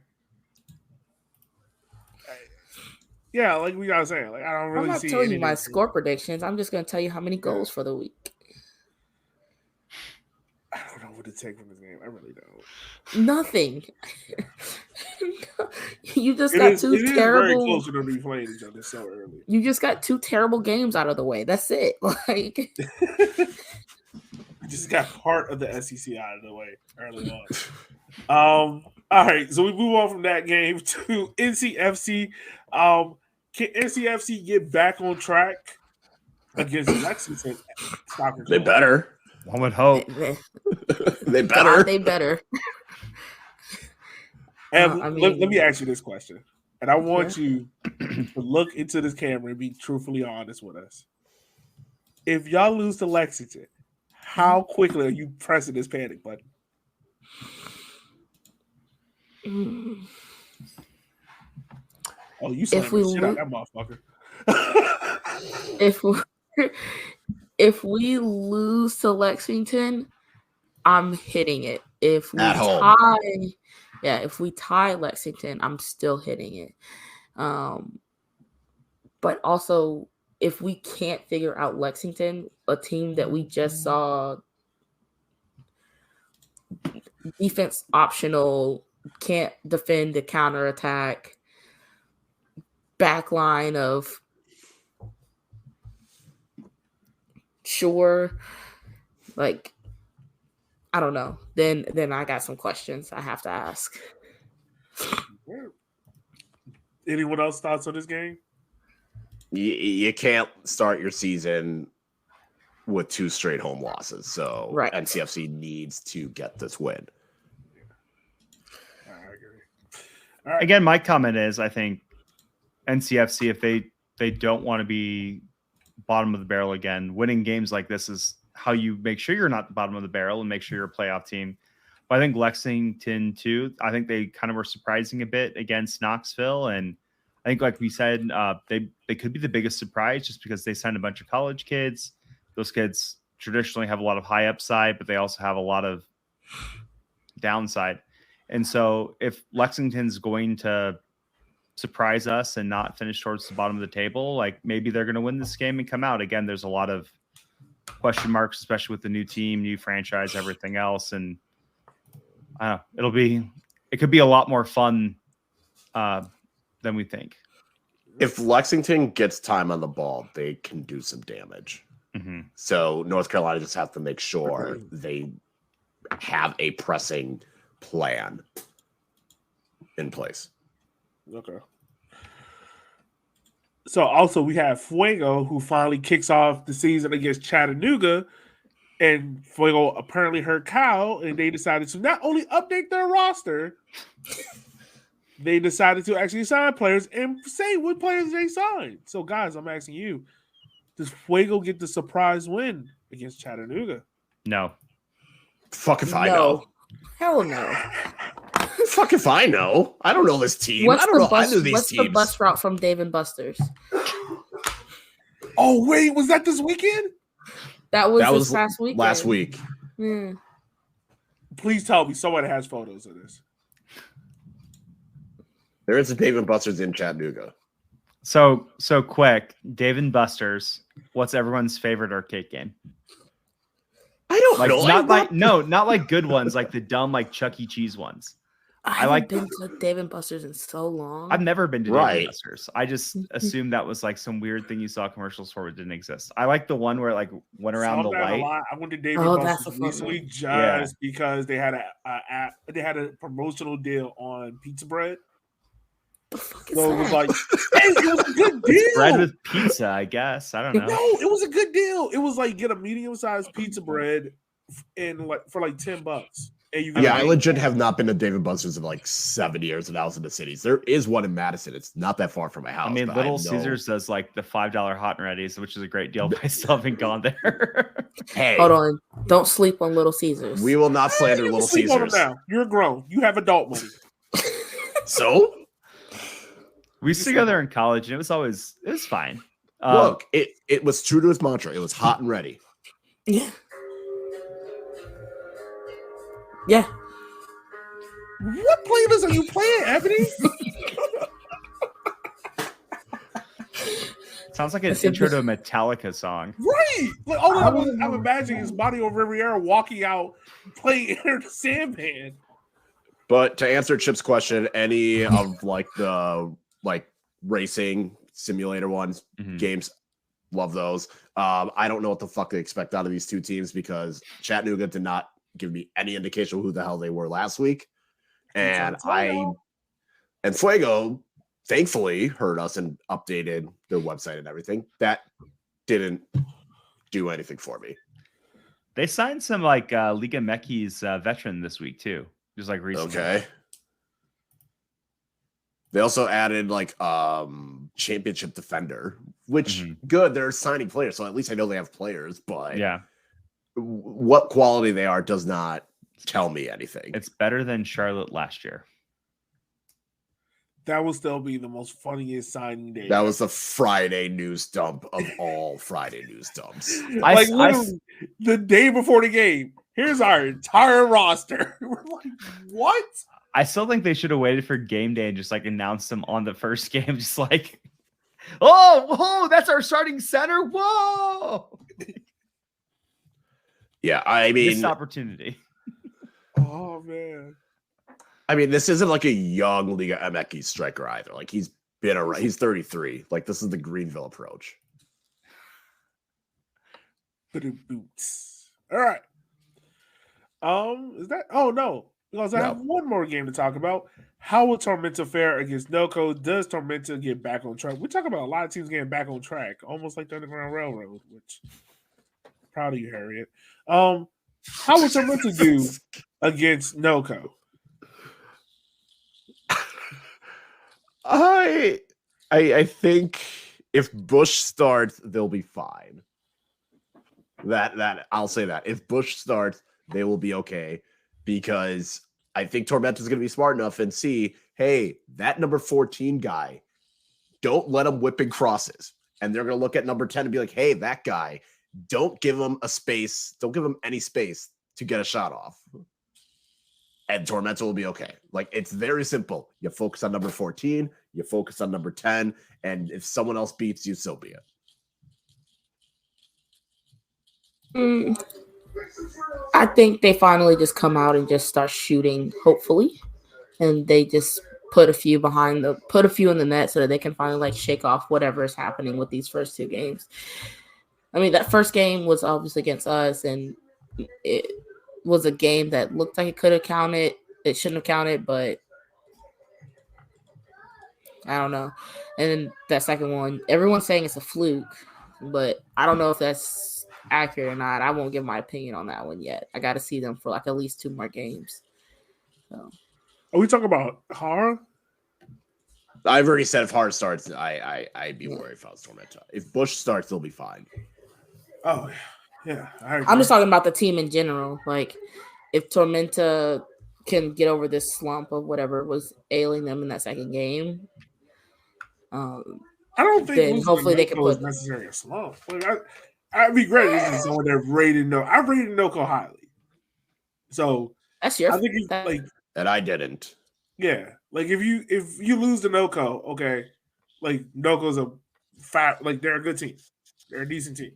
S1: Yeah, like we got saying, like I don't really
S3: I'm not
S1: see.
S3: telling you my score predictions. I'm just going to tell you how many goals for the week.
S1: I don't know what to take from this game. I really don't.
S3: Nothing. You just got two terrible.
S1: Very close to them to be playing each other so early.
S3: You just got two terrible games out of the way. That's it. Like.
S1: We just got part of the SEC out of the way early on. All right, so we move on from that game to NCFC. Can NCFC get back on track against Lexington?
S4: They better.
S2: One would hope.
S4: They better.
S3: God, they better.
S1: And let me ask you this question, and I want you to look into this camera and be truthfully honest with us. If y'all lose to Lexington, how quickly are you pressing this panic button? Oh, you slammed the shit out of that motherfucker.
S3: If we lose to Lexington, I'm hitting it. If we tie Lexington, I'm still hitting it. But also, if we can't figure out Lexington, a team that we just saw defense optional, can't defend the counterattack, backline of sure, like I don't know. Then I got some questions I have to ask.
S1: Anyone else thoughts on this game?
S4: You can't start your season with 2 straight home losses. So NCFC needs to get this win.
S1: I agree. All right.
S2: Again, my comment is I think NCFC, if they don't want to be bottom of the barrel again, winning games like this is how you make sure you're not the bottom of the barrel and make sure you're a playoff team. But I think Lexington too, I think they kind of were surprising a bit against Knoxville. And I think, like we said, they could be the biggest surprise just because they signed a bunch of college kids. Those kids traditionally have a lot of high upside, but they also have a lot of downside. And so if Lexington's going to surprise us and not finish towards the bottom of the table, like maybe they're going to win this game and come out. Again, there's a lot of question marks, especially with the new team, new franchise, everything else. And it could be a lot more fun than we think.
S4: If Lexington gets time on the ball, they can do some damage.
S2: Mm-hmm.
S4: So North Carolina just have to make sure they have a pressing plan in place.
S1: Okay. So also we have Fuego, who finally kicks off the season against Chattanooga, and Fuego apparently heard Kyle, and they decided to not only update their roster, they decided to actually sign players and say what players they signed. So guys, I'm asking you, does Fuego get the surprise win against Chattanooga?
S2: No.
S4: Fuck if I know.
S3: Hell no.
S4: Fuck if I know. I don't know this team. I don't know either of these teams.
S3: What's the bus route from Dave and Buster's?
S1: Oh, wait, was that this weekend?
S3: That was this past weekend.
S4: Last week.
S1: Please tell me someone has photos of this.
S4: There is a Dave & Buster's in Chattanooga.
S2: So quick, Dave & Buster's. What's everyone's favorite arcade game?
S4: I don't
S2: Like
S4: know.
S2: not like good ones, like the dumb like Chuck E. Cheese ones.
S3: I haven't been to Dave & Buster's in so long.
S2: I've never been to
S4: Right.
S2: Dave & Buster's. I just assumed that was like some weird thing you saw commercials for that didn't exist. I like the one where it like went around the light.
S1: I went to Dave &
S3: That's a
S1: Buster's
S3: fun
S1: recently
S3: one.
S1: just because they had a promotional deal on pizza bread.
S3: The fuck is
S1: So
S3: that?
S1: it was like, hey, it was a good deal.
S2: It's bread with pizza, I guess. I don't know.
S1: No, it was a good deal. It was like get a medium-sized pizza bread for like $10. And you
S4: I legit have not been to Dave & Buster's in like 7 years when I was in the cities. There is one in Madison. It's not that far from my house.
S2: I mean, Little Caesars does like the $5 hot and readies, which is a great deal, but I still haven't gone there.
S4: Hey,
S3: hold on. Don't sleep on Little Caesars.
S4: We will not slander Little Caesars.
S1: Now. You're grown. You have adult money.
S4: So?
S2: We used to go there in college, and it was fine.
S4: Look, it was true to its mantra. It was hot and ready.
S3: Yeah. Yeah.
S1: What playlist are you playing, Ebony?
S2: Sounds like an intro to a Metallica song.
S1: Right. Like, all I'm imagining is Mario Riviera walking out playing Enter the Sandman.
S4: But to answer Chip's question, any of like the racing simulator ones, games, love those. I don't know what the fuck they expect out of these two teams because Chattanooga did not give me any indication of who the hell they were last week. And Fuego thankfully heard us and updated their website and everything. That didn't do anything for me.
S2: They signed some like Liga Meki's veteran this week too. Just like recently.
S4: Okay. They also added like championship defender, which good. They're signing players, so at least I know they have players. But
S2: yeah,
S4: what quality they are does not tell me anything.
S2: It's better than Charlotte last year.
S1: That will still be the most funniest signing day.
S4: That was the Friday news dump of all Friday news dumps.
S1: The day before the game, here's our entire roster. We're like, what?
S2: I still think they should have waited for game day and just like announced them on the first game. Just like, whoa, that's our starting center. Whoa.
S4: Yeah, I mean,
S2: missed opportunity.
S1: Oh man.
S4: I mean, this isn't like a young Liga MX striker either. Like he's been around. He's 33. Like this is the Greenville approach.
S1: Boots. All right. Is that? Oh no, because I have one more game to talk about. How will Tormenta fare against NoCo? Does Tormenta get back on track? We talk about a lot of teams getting back on track, almost like the Underground Railroad. Which, proud of you, Harriet. How will Tormenta do against NoCo?
S4: I think if Bush starts, they'll be fine. That I'll say that. If Bush starts, they will be okay because I think Tormenta's going to be smart enough and see, hey, that number 14 guy, don't let him whip in crosses. And they're going to look at number 10 and be like, hey, that guy, don't give him a space. Don't give him any space to get a shot off. And Tormenta will be okay. Like, it's very simple. You focus on number 14, you focus on number 10, and if someone else beats you, so be it.
S3: I think they finally just come out and just start shooting, hopefully. And they just put a few in the net so that they can finally like shake off whatever is happening with these first two games. I mean, that first game was obviously against us, and it was a game that looked like it could have counted. It shouldn't have counted, but I don't know. And then that second one, everyone's saying it's a fluke, but I don't know if that's accurate or not. I won't give my opinion on that one yet. I got to see them for like at least 2 more games. So.
S1: Are we talking about Hara?
S4: I've already said if Hara starts, I'd be worried if I was Tormenta. If Bush starts, they'll be fine.
S1: Oh, yeah.
S3: I'm just talking about the team in general. Like, if Tormenta can get over this slump of whatever was ailing them in that second game,
S1: I don't think
S3: then hopefully they can put
S1: necessarily a slump. Like, I'd be great if someone that rated NoCo. I rated NoCo highly, so
S3: that's your.
S1: I think it's like,
S4: and I didn't.
S1: Yeah, Like if you lose to NoCo, okay, like NoCo's they're a good team. They're a decent team.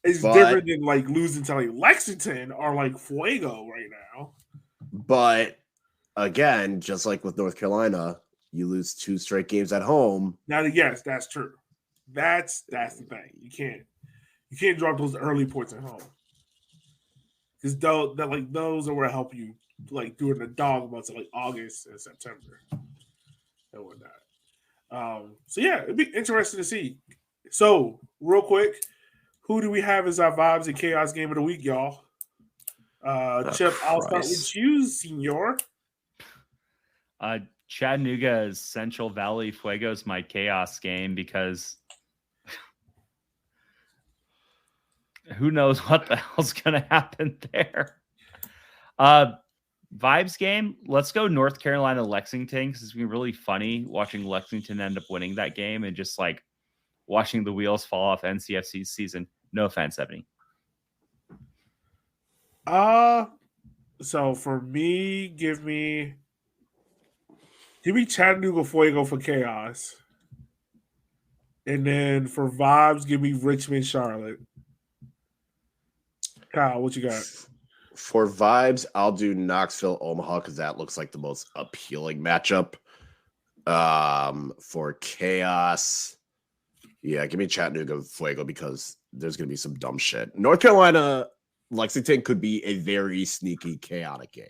S1: It's different than like losing to like Lexington or like Fuego right now.
S4: But again, just like with North Carolina, you lose 2 straight games at home.
S1: Now, yes, that's true. That's the thing. You can't drop those early points at home because those are what help you like during the dog months of like August and September and whatnot. So yeah, it'd be interesting to see. So real quick, who do we have as our vibes and chaos game of the week, y'all? Chip, I'll start with you, senor.
S2: Chattanooga's Central Valley Fuego's my chaos game because who knows what the hell's going to happen there. Vibes game, let's go North Carolina Lexington because it's been really funny watching Lexington end up winning that game and just like watching the wheels fall off NCFC's season. No offense, Ebony.
S1: So for me, give me Chattanooga Fuego for chaos. And then for vibes, give me Richmond Charlotte. Kyle, what you got?
S4: For vibes, I'll do Knoxville Omaha because that looks like the most appealing matchup. For chaos, yeah, give me Chattanooga Fuego because there's going to be some dumb shit. North Carolina Lexington could be a very sneaky, chaotic game.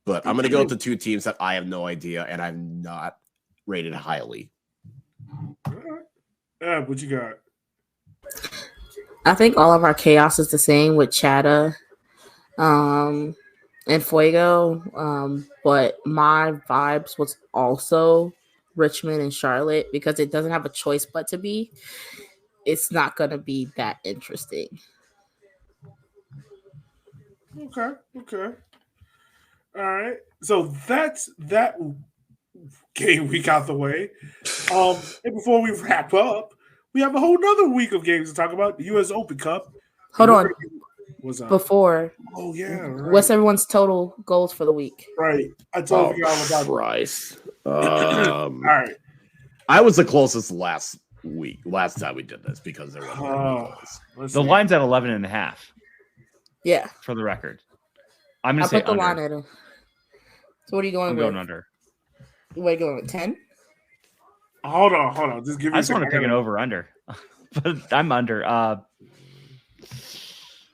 S4: But I'm going to go with the 2 teams that I have no idea and I'm not rated highly.
S1: What you got?
S3: I think all of our chaos is the same with Chatta and Fuego. But my vibes was also Richmond and Charlotte because it doesn't have a choice but to be. It's not going to be that interesting.
S1: Okay. All right. So that's that game week out the way. And before we wrap up, we have a whole nother week of games to talk about. The US Open Cup.
S3: Hold on.
S1: What's up?
S3: Before.
S1: Oh, yeah. Right.
S3: What's everyone's total goals for the week?
S1: Right. I told you all about
S4: Christ.
S1: All right.
S4: I was the closest last time we did this because there wasn't
S2: the line's at 11.5.
S3: Yeah.
S2: For the record. I'm going to say
S3: put the line at. So what are you going with?
S2: I'm going under.
S3: What are you going with, 10?
S1: Hold on. Just give me
S2: I just want to pick an over-under. But I'm under.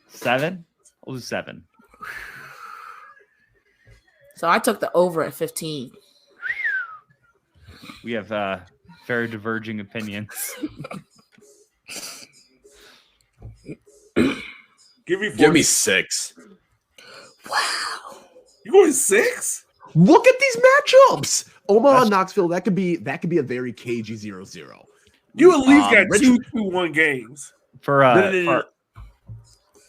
S2: 7? We'll do 7.
S3: So I took the over at 15.
S2: We have very diverging opinions.
S4: Give me 6.
S3: Wow.
S1: You going 6?
S4: Look at these matchups. Omaha, Knoxville, that could be a very cagey 0-0.
S1: You at least got 2-2-1 games.
S2: For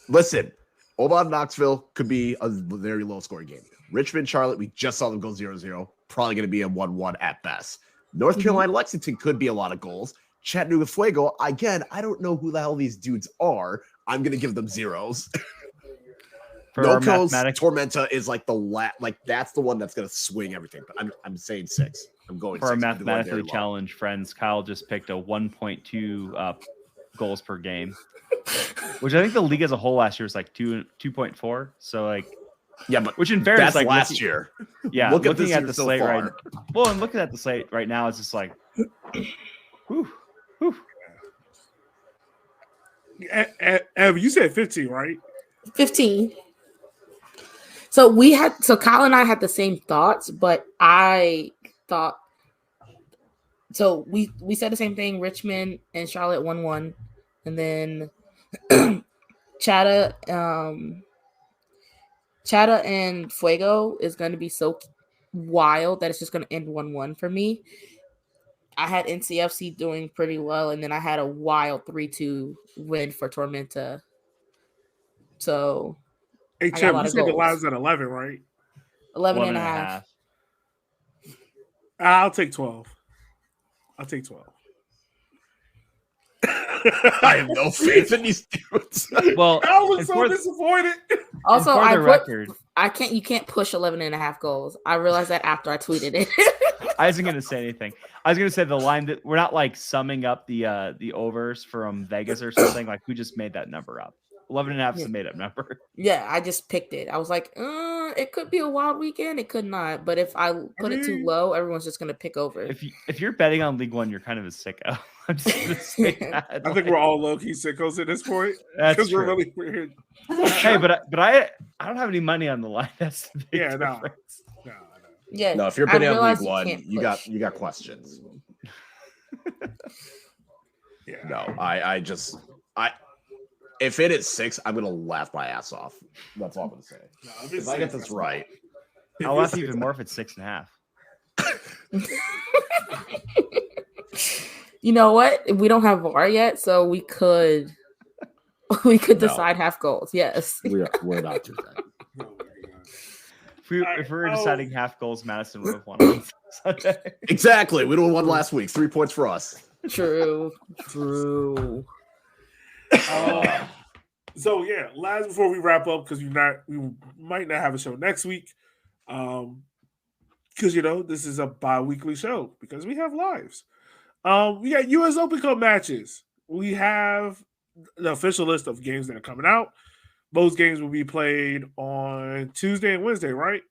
S4: Listen, Omaha, Knoxville could be a very low scoring game. Richmond, Charlotte, we just saw them go 0-0. Probably going to be a 1-1 at best. North Carolina, Lexington could be a lot of goals. Chattanooga, Fuego, again, I don't know who the hell these dudes are. I'm going to give them 0s. NoCo's Tormenta is like that's the one that's going to swing everything. But I'm saying 6. I'm going
S2: for
S4: 6.
S2: our mathematically challenged friends. Kyle just picked a 1.2 goals per game, which I think the league as a whole last year was like 2.4. So like,
S4: yeah, but
S2: which in fairness,
S4: that's
S2: like
S4: last year.
S2: Yeah, looking at the slate
S4: so
S2: right. Well, and looking at the slate right now, it's just like, whew.
S1: Ev, you said 15, right?
S3: 15. So Kyle and I had the same thoughts, but I thought so we said the same thing. Richmond and Charlotte 1-1, and then Chatta and Fuego is going to be so wild that it's just going to end 1-1 for me. I had NCFC doing pretty well, and then I had a wild 3-2 win for Tormenta. So,
S1: hey, Chip, you said the line's at 11, right?
S3: 11.5.
S1: I'll take 12.
S4: I have no faith in these dudes.
S2: Well,
S1: I was so disappointed.
S3: Also,
S2: for the record,
S3: You can't push 11.5 goals. I realized that after I tweeted it.
S2: I wasn't going to say anything. I was going to say the line that we're not like summing up the overs from Vegas or something. Like we just made that number up. 11.5 is a made up number.
S3: Yeah, I just picked it. I was like, it could be a wild weekend. It could not. But if I put it too low, everyone's just going to pick over.
S2: If you're betting on League One, you're kind of a sicko. I'm just going to say that.
S1: I think we're all low-key sickos at this point.
S2: That's true.
S1: We're really weird.
S2: Hey, but I don't have any money on the line. That's the big difference.
S1: No.
S3: Yeah.
S4: No, if you're betting on League One, you got questions.
S1: Yeah.
S4: No, I if it is 6, I'm gonna laugh my ass off. That's all I'm gonna say.
S1: No,
S4: if I get this right,
S2: I'll laugh even more if it's 6.5.
S3: You know what? We don't have VAR yet, so we could decide half goals. Yes,
S4: we're not doing that.
S2: If we were deciding half goals, Madison would have won on Sunday.
S4: Exactly. We would have won last week. 3 points for us.
S3: True.
S1: So yeah, last before we wrap up, because we might not have a show next week, because this is a bi-weekly show because we have lives. We got US Open Cup matches. We have the official list of games that are coming out. Those games will be played on Tuesday and Wednesday, right?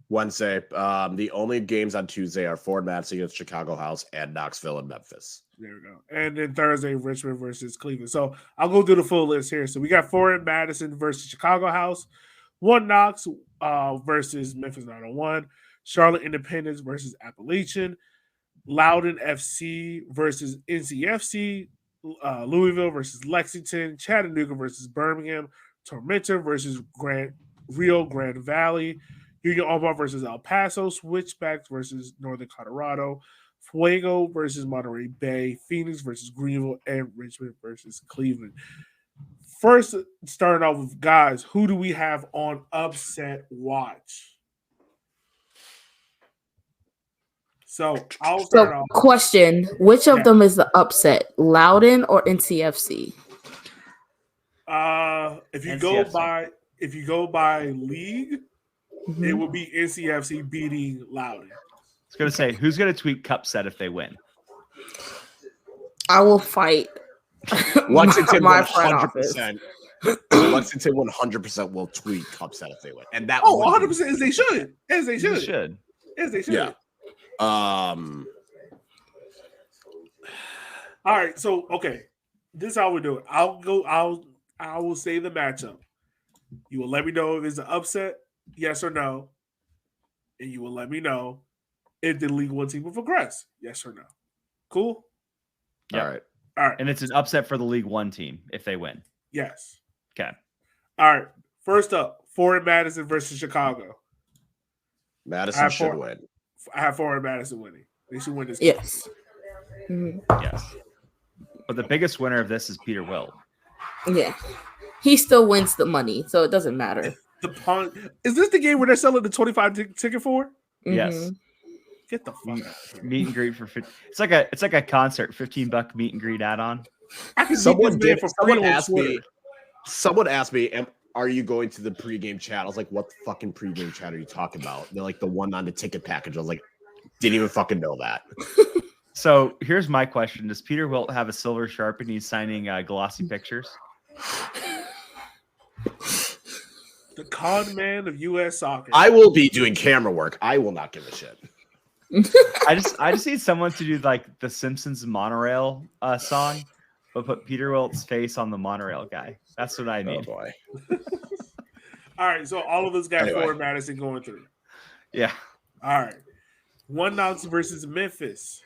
S4: Wednesday. The only games on Tuesday are Ford Madison against Chicago House and Knoxville and Memphis.
S1: There we go. And then Thursday, Richmond versus Cleveland. So I'll go through the full list here. So we got Ford Madison versus Chicago House, One Knox versus Memphis 901, Charlotte Independence versus Appalachian, Loudoun FC versus NCFC, Louisville versus Lexington, Chattanooga versus Birmingham, Tormentor versus Rio Grande Valley, Union Omaha versus El Paso, Switchbacks versus Northern Colorado, Fuego versus Monterey Bay, Phoenix versus Greenville, and Richmond versus Cleveland. First, starting off with guys, who do we have on upset watch? So I'll start off.
S3: Question: which of them is the upset, Loudoun or NCFC?
S1: If you go by league, it will be NCFC beating Loudoun.
S2: I was going to say, who's going to tweet cup set if they win?
S3: I will fight.
S4: Lexington 100%. Lexington 100% will tweet cup set if they win, and that
S1: 100% as they should. As they should.
S4: Yeah.
S1: All right. So okay, this is how we do it. I will say the matchup. You will let me know if it's an upset, yes or no, and you will let me know if the League One team will progress, yes or no. Cool.
S2: Yeah.
S4: All right.
S2: And it's an upset for the League One team if they win.
S1: Yes.
S2: Okay.
S1: All right. First up, Ford Madison versus Chicago.
S4: Madison should win.
S1: I have Ford Madison winning. They should win this
S3: game. Yes.
S2: Yes. But the biggest winner of this is Peter Wilt.
S3: Yeah. He still wins the money, so it doesn't matter.
S1: Is this the game where they're selling the 25 ticket for?
S2: Yes.
S1: Get the fuck out.
S2: Meet and greet for 50. It's like a concert, $15 meet and greet add-on.
S4: Someone asked me, are you going to the pregame chat? I was like, what the fucking pregame chat are you talking about? They're like the one on the ticket package. I was like, didn't even fucking know that.
S2: So here's my question. Does Peter Wilt have a silver sharp and he's signing glossy pictures?
S1: The con man of U.S. soccer.
S4: I will be doing camera work. I will not give a shit.
S2: I just need someone to do like the Simpsons monorail song, but put Peter Wilt's face on the monorail guy. That's what I need.
S4: Oh boy.
S1: All right, so all of us got Ford Madison going through.
S2: Yeah.
S1: All right. One Knox versus Memphis.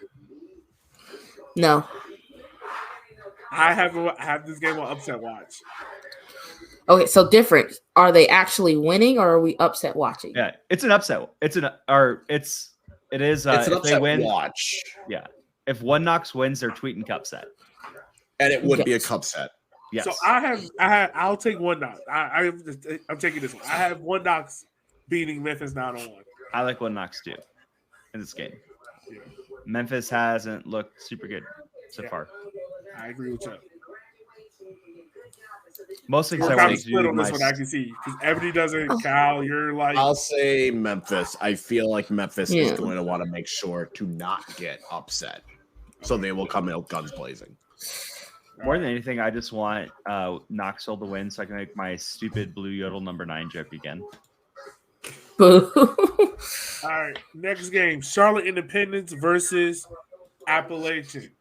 S3: No.
S1: I have this game on upset watch.
S3: Okay, so different. Are they actually winning or are we upset watching?
S2: Yeah, it's an upset. It is
S4: It's an
S2: if
S4: upset
S2: they win,
S4: watch.
S2: Yeah. If One Knox wins, they're tweeting cup set.
S4: And it would be a cup set.
S2: Yes.
S1: So I'll take One Knox. I'm taking this one. I have One Knox beating Memphis 901.
S2: I like One Knox too in this game.
S1: Yeah.
S2: Memphis hasn't looked super good so far.
S1: I agree with you.
S2: Mostly because
S1: We're
S2: I
S1: kind
S2: want
S1: of
S2: to
S1: split
S2: do
S1: on this one. I can see because Ebony doesn't. Kyle, you're like.
S4: I'll say Memphis. I feel like Memphis
S3: Yeah.
S4: is going to want to make sure to not get upset, so they will come out guns blazing.
S2: More than anything, I just want Knoxville to win so I can make my stupid Blue Yodel number 9 joke again.
S3: Boo.
S1: All right, next game: Charlotte Independence versus Appalachian.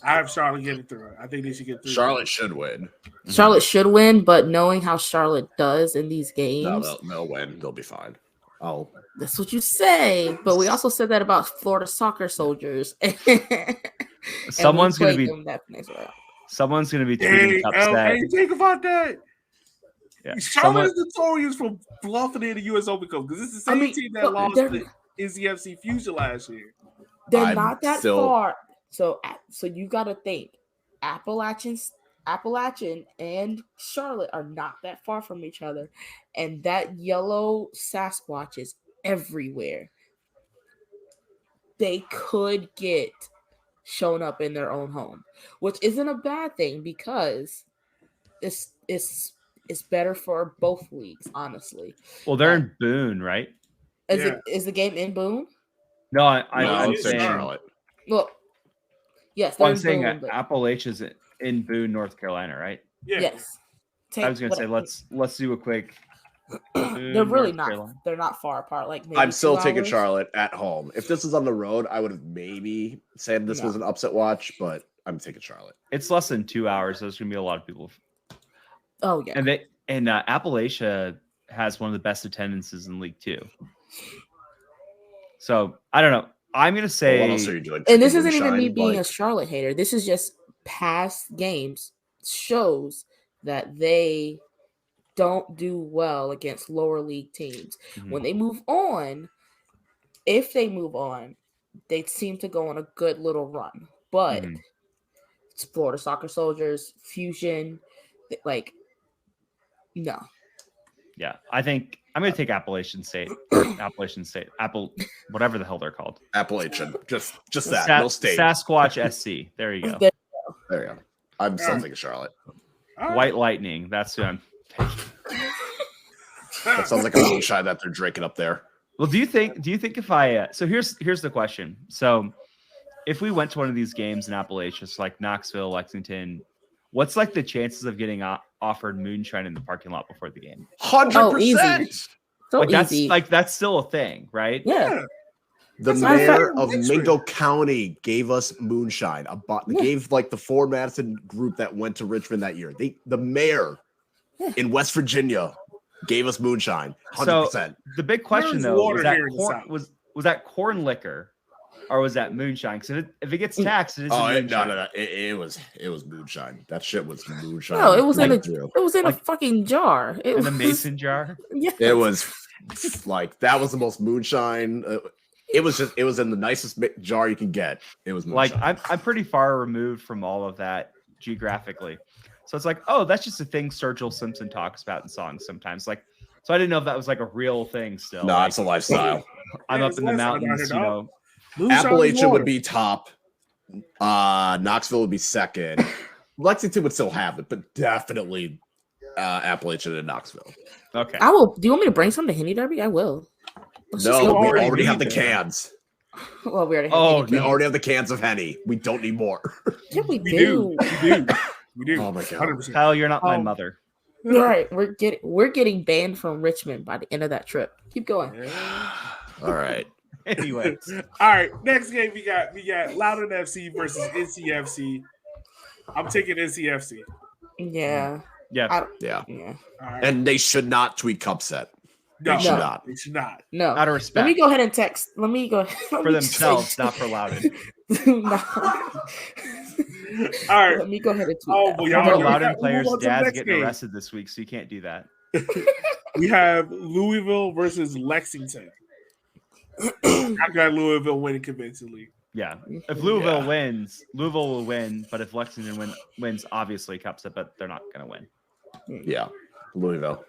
S1: I have Charlotte getting through it. I think they should get through.
S4: Charlotte should win.
S3: Charlotte should win, but knowing how Charlotte does in these games,
S4: No, they'll win. They'll be fine. Oh,
S3: that's what you say. But we also said that about Florida Soccer Soldiers.
S2: Someone's going to be
S1: Hey,
S2: tweeting upset.
S1: think about that.
S2: Yeah.
S1: Charlotte is notorious for bluffing in the US Open Cup because this is the same team that lost the NCFC Fusion last year.
S3: They're not that far. So you got to think Appalachian and Charlotte are not that far from each other, and that yellow Sasquatch is everywhere. They could get shown up in their own home, which isn't a bad thing because it's better for both leagues, honestly.
S2: Well, they're in Boone, right?
S3: Is the game in Boone?
S2: No, I'm saying
S4: Charlotte.
S3: Well, yes,
S2: I'm saying Appalachia's in Boone, North Carolina, right?
S1: Yeah.
S3: Yes.
S2: I was gonna say let's do a quick.
S3: They're really not. They're not far apart. Like maybe
S4: I'm still
S3: 2
S4: taking
S3: hours.
S4: Charlotte at home. If this was on the road, I would have maybe said this was an upset watch, but I'm taking Charlotte.
S2: It's less than 2 hours. There's gonna be a lot of people.
S3: Oh yeah.
S2: And Appalachia has one of the best attendances in League Two. So I don't know. I'm gonna say.
S4: What else are you doing?
S3: And this isn't even me being a Charlotte hater. This is just past games shows that they don't do well against lower league teams. Mm-hmm. When they move on, if they move on, they seem to go on a good little run. But it's Florida Soccer Soldiers, Fusion, like, no.
S2: Yeah, I think I'm going to take Appalachian State, whatever the hell they're called.
S4: Appalachian, just that, no state.
S2: Sasquatch SC. There you go.
S4: There you go. I'm still thinking Charlotte.
S2: White Lightning. That's who I'm taking.
S4: That sounds like a moonshine that they're drinking up there.
S2: Well, do you think if I so here's the question. So if we went to one of these games in Appalachia, so like Knoxville, Lexington, what's like the chances of getting offered moonshine in the parking lot before the game?
S4: 100%.
S3: So
S2: like that's still a thing, right?
S3: Yeah.
S4: The mayor of Mingo County gave us moonshine. Gave like the 4 Madison group that went to Richmond that year. The mayor in West Virginia gave us moonshine. 100%.
S2: So the big question though was that corn liquor or was that moonshine? Because if it gets taxed, it is.
S4: No. It was moonshine. That shit was moonshine.
S3: No, it was in a fucking jar.
S2: In a mason jar.
S3: Yeah.
S4: It was like that was the most moonshine. It was in the nicest jar you can get. It was moonshine.
S2: Like I'm pretty far removed from all of that geographically. So it's like, oh, that's just a thing Sturgill Simpson talks about in songs sometimes. Like, so I didn't know if that was like a real thing still.
S4: No, it's a lifestyle.
S2: I'm up in the mountains, you know.
S4: Appalachia would be top. Knoxville would be second. Lexington would still have it, but definitely Appalachia and Knoxville.
S2: Okay.
S3: I will. Do you want me to bring some to Henny Derby? I will.
S4: We already have the cans.
S3: Well, we already
S4: have the cans of Henny. We don't need more.
S3: Yeah, we do.
S1: We do.
S4: Oh my god,
S1: 100%.
S2: Kyle, you're not my mother.
S3: All right, we're getting banned from Richmond by the end of that trip. Keep going.
S1: Yeah.
S4: All right.
S2: Anyway,
S1: all right. Next game we got Loudoun FC versus NCFC. I'm taking NCFC.
S3: Yeah.
S2: Yeah.
S1: Right.
S4: And they should not tweet cup set.
S1: No,
S4: they should not.
S1: They should not.
S3: No.
S2: Out of respect.
S3: Let me go ahead and text.
S2: For themselves, not for Loudoun.
S3: No.
S1: All right.
S3: Let me go ahead and tweet.
S1: Oh, well, y'all
S2: Loudoun players' dads getting arrested this week, so you can't do that.
S1: We have Louisville versus Lexington. I got Louisville winning convincingly.
S2: Yeah. If Louisville wins, Louisville will win. But if Lexington wins, obviously cups it, but they're not going to win.
S4: Yeah. Louisville.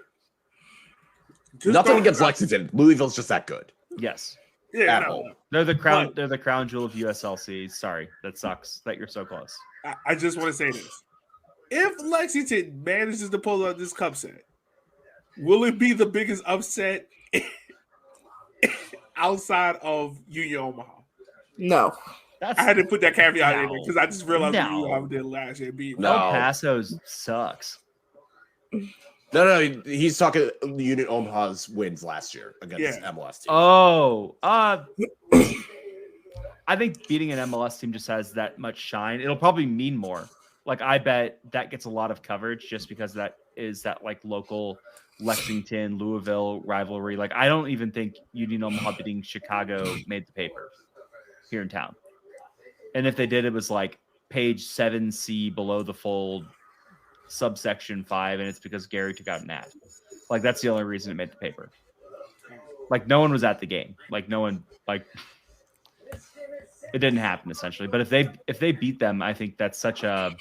S4: Nothing against Lexington. Louisville's just that good.
S2: Yes.
S1: Yeah. No.
S2: They're the crown. They're the crown jewel of USLC. Sorry, that sucks that you're so close.
S1: I just want to say this: If Lexington manages to pull out this cup set, will it be the biggest upset outside of Union Omaha?
S3: No.
S1: I had to put that caveat in
S2: No.
S1: because I just realized
S2: No.
S1: Union Omaha did last year. Beat
S4: No.
S2: El Paso sucks.
S4: No, he's talking the Union Omaha's wins last year against MLS team.
S2: Oh, I think beating an MLS team just has that much shine. It'll probably mean more. Like, I bet that gets a lot of coverage just because that is that like local Lexington, Louisville rivalry. Like, I don't even think Union Omaha beating Chicago made the paper here in town. And if they did, it was like page 7C below the fold, subsection 5, and it's because Gary took out an ad. Like, that's the only reason it made the paper. Like, no one was at the game. Like, no one, like, it didn't happen essentially. But if they beat them, I think that's such a,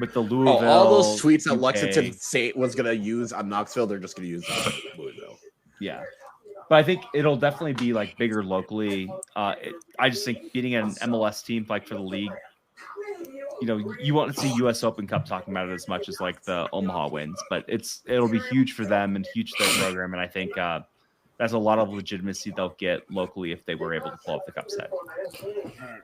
S2: with the Louisville,
S4: all those tweets that
S2: UK,
S4: Lexington State was going to use on Knoxville, they're just going to use on Louisville.
S2: Yeah. But I think it'll definitely be like bigger locally. I just think beating an MLS team like for the league, you know, you won't see US Open Cup talking about it as much as like the Omaha wins, but it'll be huge for them and huge to their program. And I think that's a lot of legitimacy they'll get locally if they were able to pull up the cup set.
S1: Right.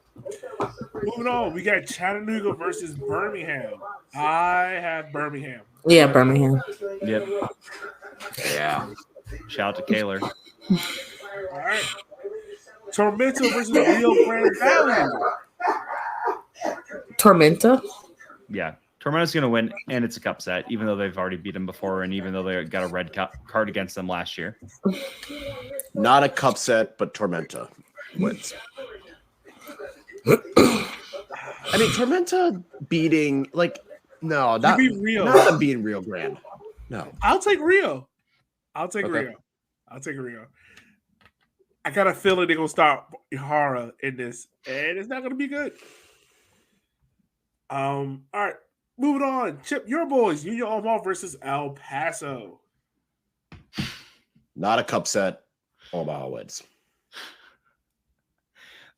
S1: Moving on, we got Chattanooga versus Birmingham. I have Birmingham.
S3: Yeah, Birmingham.
S2: Yep.
S4: Yeah.
S2: Shout out to Kaler.
S1: All right. Tormenta versus Rio Grande Valley.
S3: Tormenta.
S2: Yeah. Tormenta's going to win, and it's a cup set, even though they've already beat them before, and even though they got a red card against them last year.
S4: Not a cup set, but Tormenta wins. I mean, Tormenta beating, like, no, not
S1: Rio.
S4: Not them beating Rio Grande. No.
S1: I'll take Rio.
S4: Okay.
S1: Rio. I'll take Rio. I got a feeling they're going to start Ihara in this, and it's not going to be good. All right. Moving on. Chip, your boys, Union Omaha versus El Paso.
S4: Not a cup set. Omaha wins.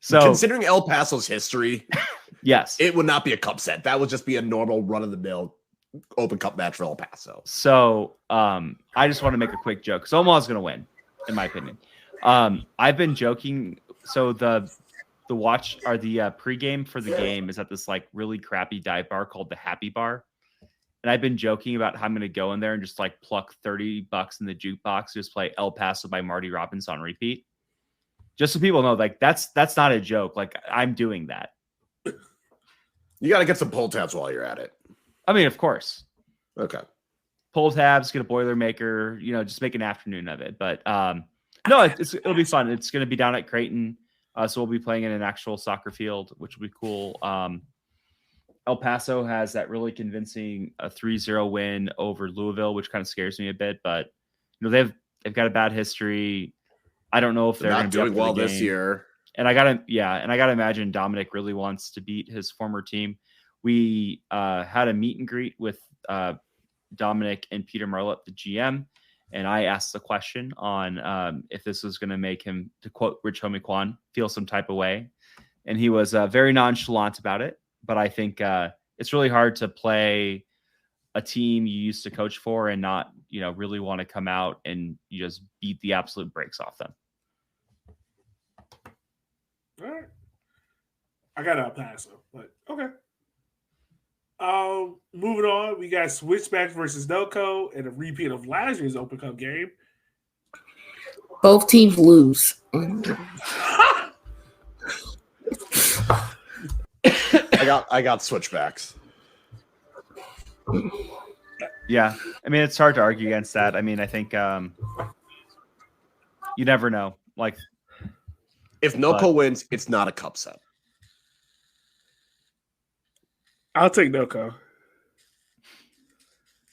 S2: So,
S4: considering El Paso's history,
S2: yes,
S4: it would not be a cup set. That would just be a normal run-of-the-mill Open Cup match for El Paso.
S2: So, I just want to make a quick joke. So Omaha's going to win, in my opinion. I've been joking. So the watch or the pregame for the game is at this like really crappy dive bar called the Happy Bar. And I've been joking about how I'm going to go in there and just like pluck $30 in the jukebox, just play El Paso by Marty Robbins on repeat. Just so people know, like that's not a joke. Like I'm doing that.
S4: You got to get some pull tabs while you're at it.
S2: I mean, of course.
S4: Okay.
S2: Pull tabs, get a Boilermaker, you know, just make an afternoon of it. But no, it'll be fun. It's going to be down at Creighton. So we'll be playing in an actual soccer field, which will be cool. El Paso has that really convincing 3-0 win over Louisville, which kind of scares me a bit. But you know they've got a bad history. I don't know if they're going to be
S4: doing well this year.
S2: And I gotta imagine Dominic really wants to beat his former team. We had a meet and greet with Dominic and Peter Marlett, the GM. And I asked the question on if this was going to make him, to quote Rich Homie Kwan, feel some type of way. And he was very nonchalant about it. But I think it's really hard to play a team you used to coach for and not, you know, really want to come out and you just beat the absolute brakes off them.
S1: All right. I got El Paso, but okay. Moving on, we got Switchbacks versus NoCo and a repeat of last year's Open Cup game.
S3: Both teams lose.
S4: I got Switchbacks.
S2: Yeah, I mean it's hard to argue against that. I mean, I think you never know. Like,
S4: if NoCo wins, it's not a cup set.
S1: I'll take NoCo.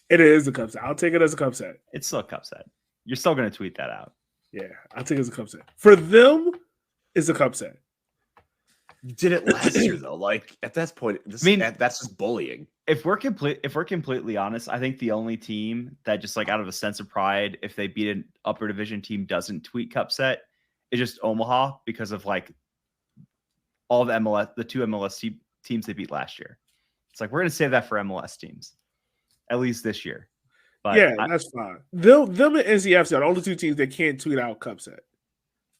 S1: It is a cup set. I'll take it as a cup set.
S2: It's still a cup set. You're still going to tweet that out.
S1: Yeah, I'll take it as a cup set. For them, it's a cup set.
S4: Did it last year though? Like at that point, that's just bullying.
S2: If we're completely honest, I think the only team that just like out of a sense of pride, if they beat an upper division team, doesn't tweet cup set, is just Omaha because of like all the two MLS teams they beat last year. It's like we're going to save that for MLS teams, at least this year. But
S1: yeah, that's fine. Them and NCFC are the only two teams that can't tweet out cup set.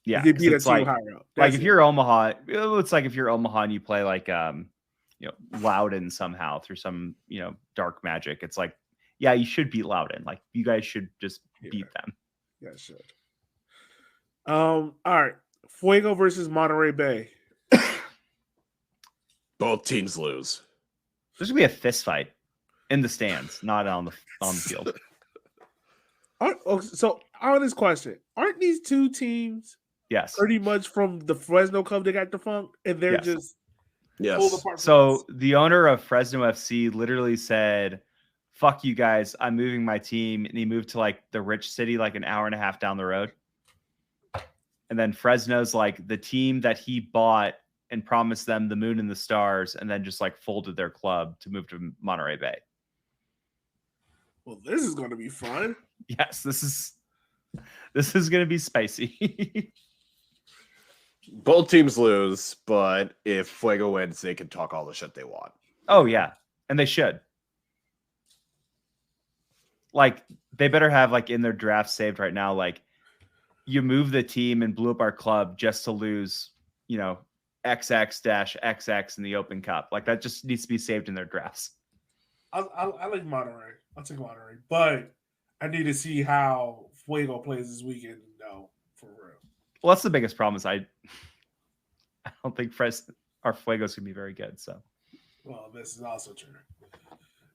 S2: Yeah,
S1: they beat a
S2: it's
S1: team
S2: like,
S1: higher up.
S2: Like if you're Omaha, it's like if you're Omaha and you play like Loudoun somehow through some dark magic. It's like, yeah, you should beat Loudoun. Like you guys should just beat them.
S1: Yeah, sure. All right, Fuego versus Monterey Bay.
S4: Both teams lose.
S2: There's gonna be a fist fight in the stands, not on the field.
S1: So, honest question: aren't these two teams?
S2: Yes.
S1: Pretty much from the Fresno Cup, they got defunct, and they're just pulled apart.
S2: So the owner of Fresno FC literally said, "Fuck you guys, I'm moving my team," and he moved to like the rich city, like an hour and a half down the road. And then Fresno's like the team that he bought and promised them the moon and the stars, and then just like folded their club to move to Monterey Bay.
S1: Well, this is going to be fun.
S2: Yes, this is going to be spicy.
S4: Both teams lose, but if Fuego wins, they can talk all the shit they want.
S2: Oh, yeah. And they should. Like, they better have, like, in their draft saved right now, like, you move the team and blew up our club just to lose, XX-XX in the Open Cup. Like, that just needs to be saved in their drafts.
S1: I like Monterey. I'll take Monterey. But I need to see how Fuego plays this weekend, though, for real.
S2: Well, that's the biggest problem is I don't think our Fuego's going to be very good. So,
S1: well, this is also true.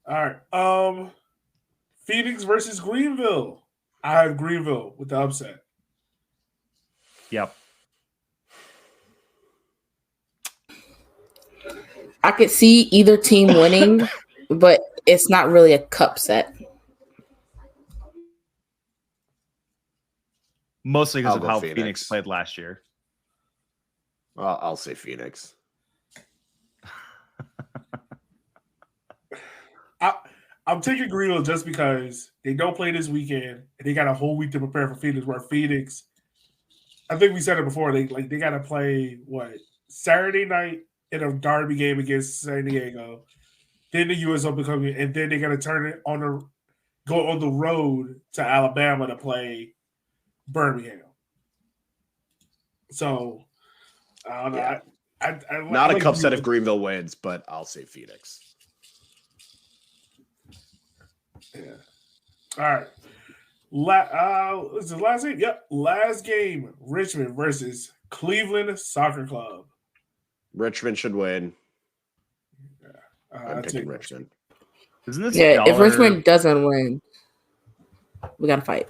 S1: All right. Phoenix versus Greenville. I have Greenville with the upset.
S2: Yep.
S3: I could see either team winning, but it's not really a cup set.
S2: Mostly because of how Phoenix played last year.
S4: I'll say Phoenix.
S1: I'm taking Greenville just because they don't play this weekend and they got a whole week to prepare for Phoenix. Where Phoenix, I think we said it before, they got to play Saturday night in a derby game against San Diego, then the US Open coming, and then they got to go on the road to Alabama to play Birmingham. So, I don't know.
S4: Yeah.
S1: I
S4: Not a cup set if Greenville wins, but I'll say Phoenix.
S1: Yeah. All right. Is the last game? Yep. Last game. Richmond versus Cleveland Soccer Club.
S4: Richmond should win.
S1: Yeah.
S4: I'm picking Richmond.
S2: Isn't this
S3: if Richmond doesn't win, we got to fight.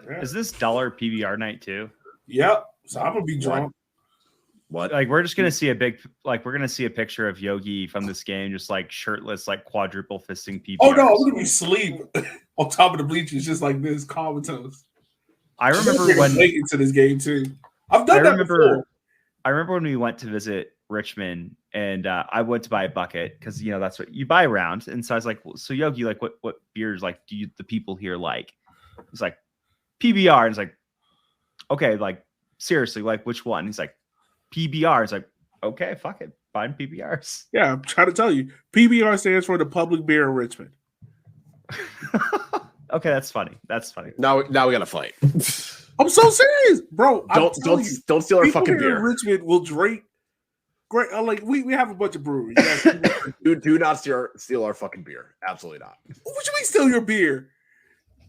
S2: Yeah. Is this dollar PBR night too?
S1: Yep. So I'm going to be drunk.
S4: What?
S2: Like we're just gonna see we're gonna see a picture of Yogi from this game, just like shirtless, like quadruple fisting PBRs.
S1: Oh no, I'm gonna be asleep on top of the bleachers, just like this, comatose.
S2: I remember when
S1: making to this game too. I've done that before.
S2: I remember when we went to visit Richmond, and I went to buy a bucket because that's what you buy around. And so I was like, well, so Yogi, like, what beers like do the people here like? He's like PBR, and it's like, okay, like seriously, like which one? He's like, PBR. It's like, okay, fuck it. Buying PBRs.
S1: Yeah, I'm trying to tell you. PBR stands for the public beer of Richmond.
S2: Okay, that's funny. That's funny.
S4: Now we gotta fight.
S1: I'm so serious, bro.
S4: Don't steal our fucking beer.
S1: In Richmond will drink. Great. Like we have a bunch of breweries.
S4: Do not steal our fucking beer. Absolutely not.
S1: What should we steal your beer?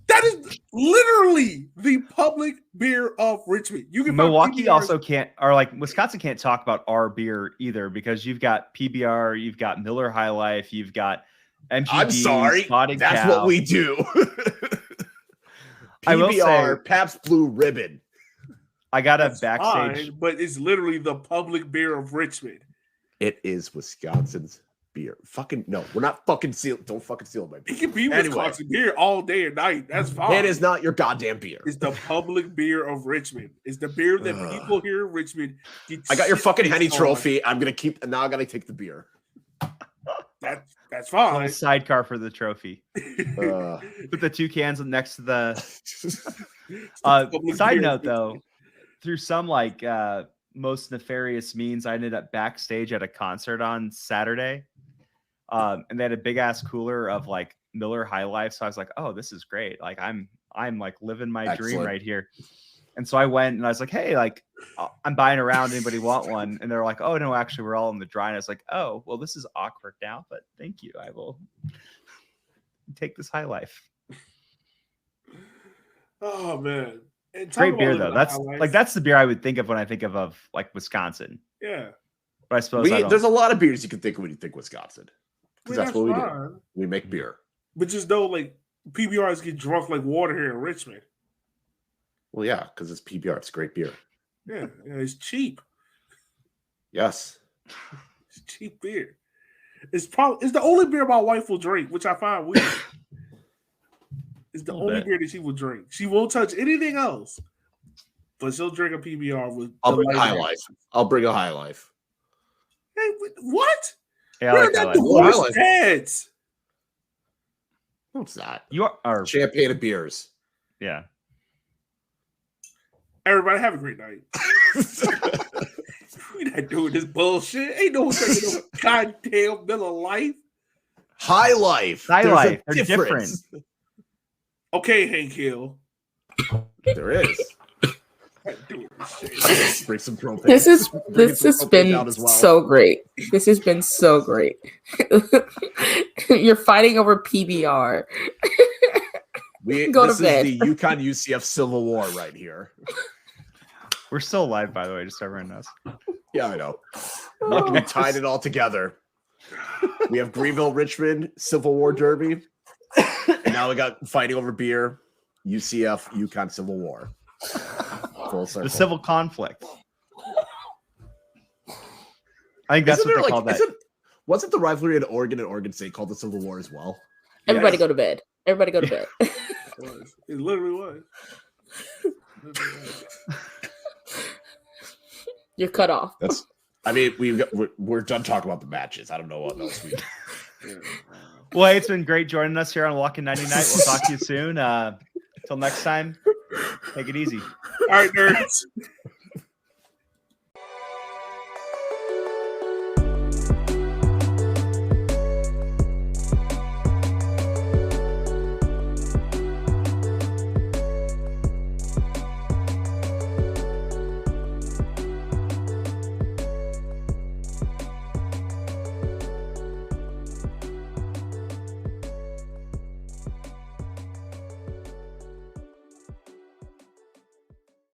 S1: That is literally the public beer of Richmond. You can
S2: Milwaukee also can't, or like Wisconsin can't talk about our beer either because you've got PBR, you've got Miller High Life, you've got MGD.
S4: I'm sorry, that's what we do. PBR,
S2: I will say,
S4: Pabst Blue Ribbon.
S2: I got a backstage,
S1: fine, but it's literally the public beer of Richmond.
S4: It is Wisconsin's beer. Fucking no, we're not fucking stealing. Don't fucking steal my beer.
S1: It can be Wisconsin beer all day and night. That's fine.
S4: It is not your goddamn beer.
S1: It's the public beer of Richmond. It's the beer that people here in Richmond get.
S4: I got your fucking Henny trophy. I'm gonna keep. Now I gotta take the beer.
S1: That's fine.
S2: Sidecar for the trophy. Put the two cans next to the. Side note though, through some like most nefarious means, I ended up backstage at a concert on Saturday. And they had a big ass cooler of like Miller High Life. So I was like, oh, this is great. Like I'm like living my dream right here. And so I went and I was like, hey, like I'm buying around. Anybody want one? And they're like, oh no, actually we're all in the dry. And I was like, oh, well, this is awkward now, but thank you. I will take this High Life.
S1: Oh man. And
S2: great beer though. That's the beer I would think of when I think of like Wisconsin.
S1: Yeah.
S2: But I suppose
S4: there's a lot of beers you can think of when you think Wisconsin. Because that's what we
S1: fine.
S4: do. We make beer.
S1: But just know, like, PBRs get drunk like water here in Richmond.
S4: Well, yeah, because it's PBR. It's great beer.
S1: Yeah, it's cheap.
S4: Yes.
S1: It's cheap beer. It's the only beer my wife will drink, which I find weird. It's the only beer that she will drink. She won't touch anything else. But she'll drink a PBR with.
S4: I'll bring a High Life. I'll bring a High Life.
S1: Hey, what?
S2: Yeah,
S1: we're not divorced dads.
S4: No, it's not.
S2: You are
S4: champagne and beers.
S2: Yeah.
S1: Everybody have a great night. We're not doing this bullshit. Ain't no one taking no goddamn Miller Life.
S4: High Life.
S2: High Life. They're different.
S1: Okay, Hank Hill.
S4: There is. Bring some propane.
S3: This has been so great. This has been so great. You're fighting over PBR.
S4: This is the UConn UCF Civil War right here.
S2: We're still alive, by the way, just so everyone knows.
S4: Yeah, I know. Look, we tied it all together. We have Greenville, Richmond, Civil War Derby. And now we got fighting over beer, UCF, UConn Civil War. Full circle.
S2: The civil conflict. I think that's what they call that.
S4: Wasn't the rivalry in Oregon and Oregon State called the Civil War as well?
S3: Everybody go to bed. Everybody go to bed.
S1: It literally was.
S3: You're cut off.
S4: We're done talking about the matches. I don't know what else we.
S2: Well, hey, it's been great joining us here on Walking 90 Night. We'll talk to you soon. Until next time, take it easy.
S1: All right, nerds.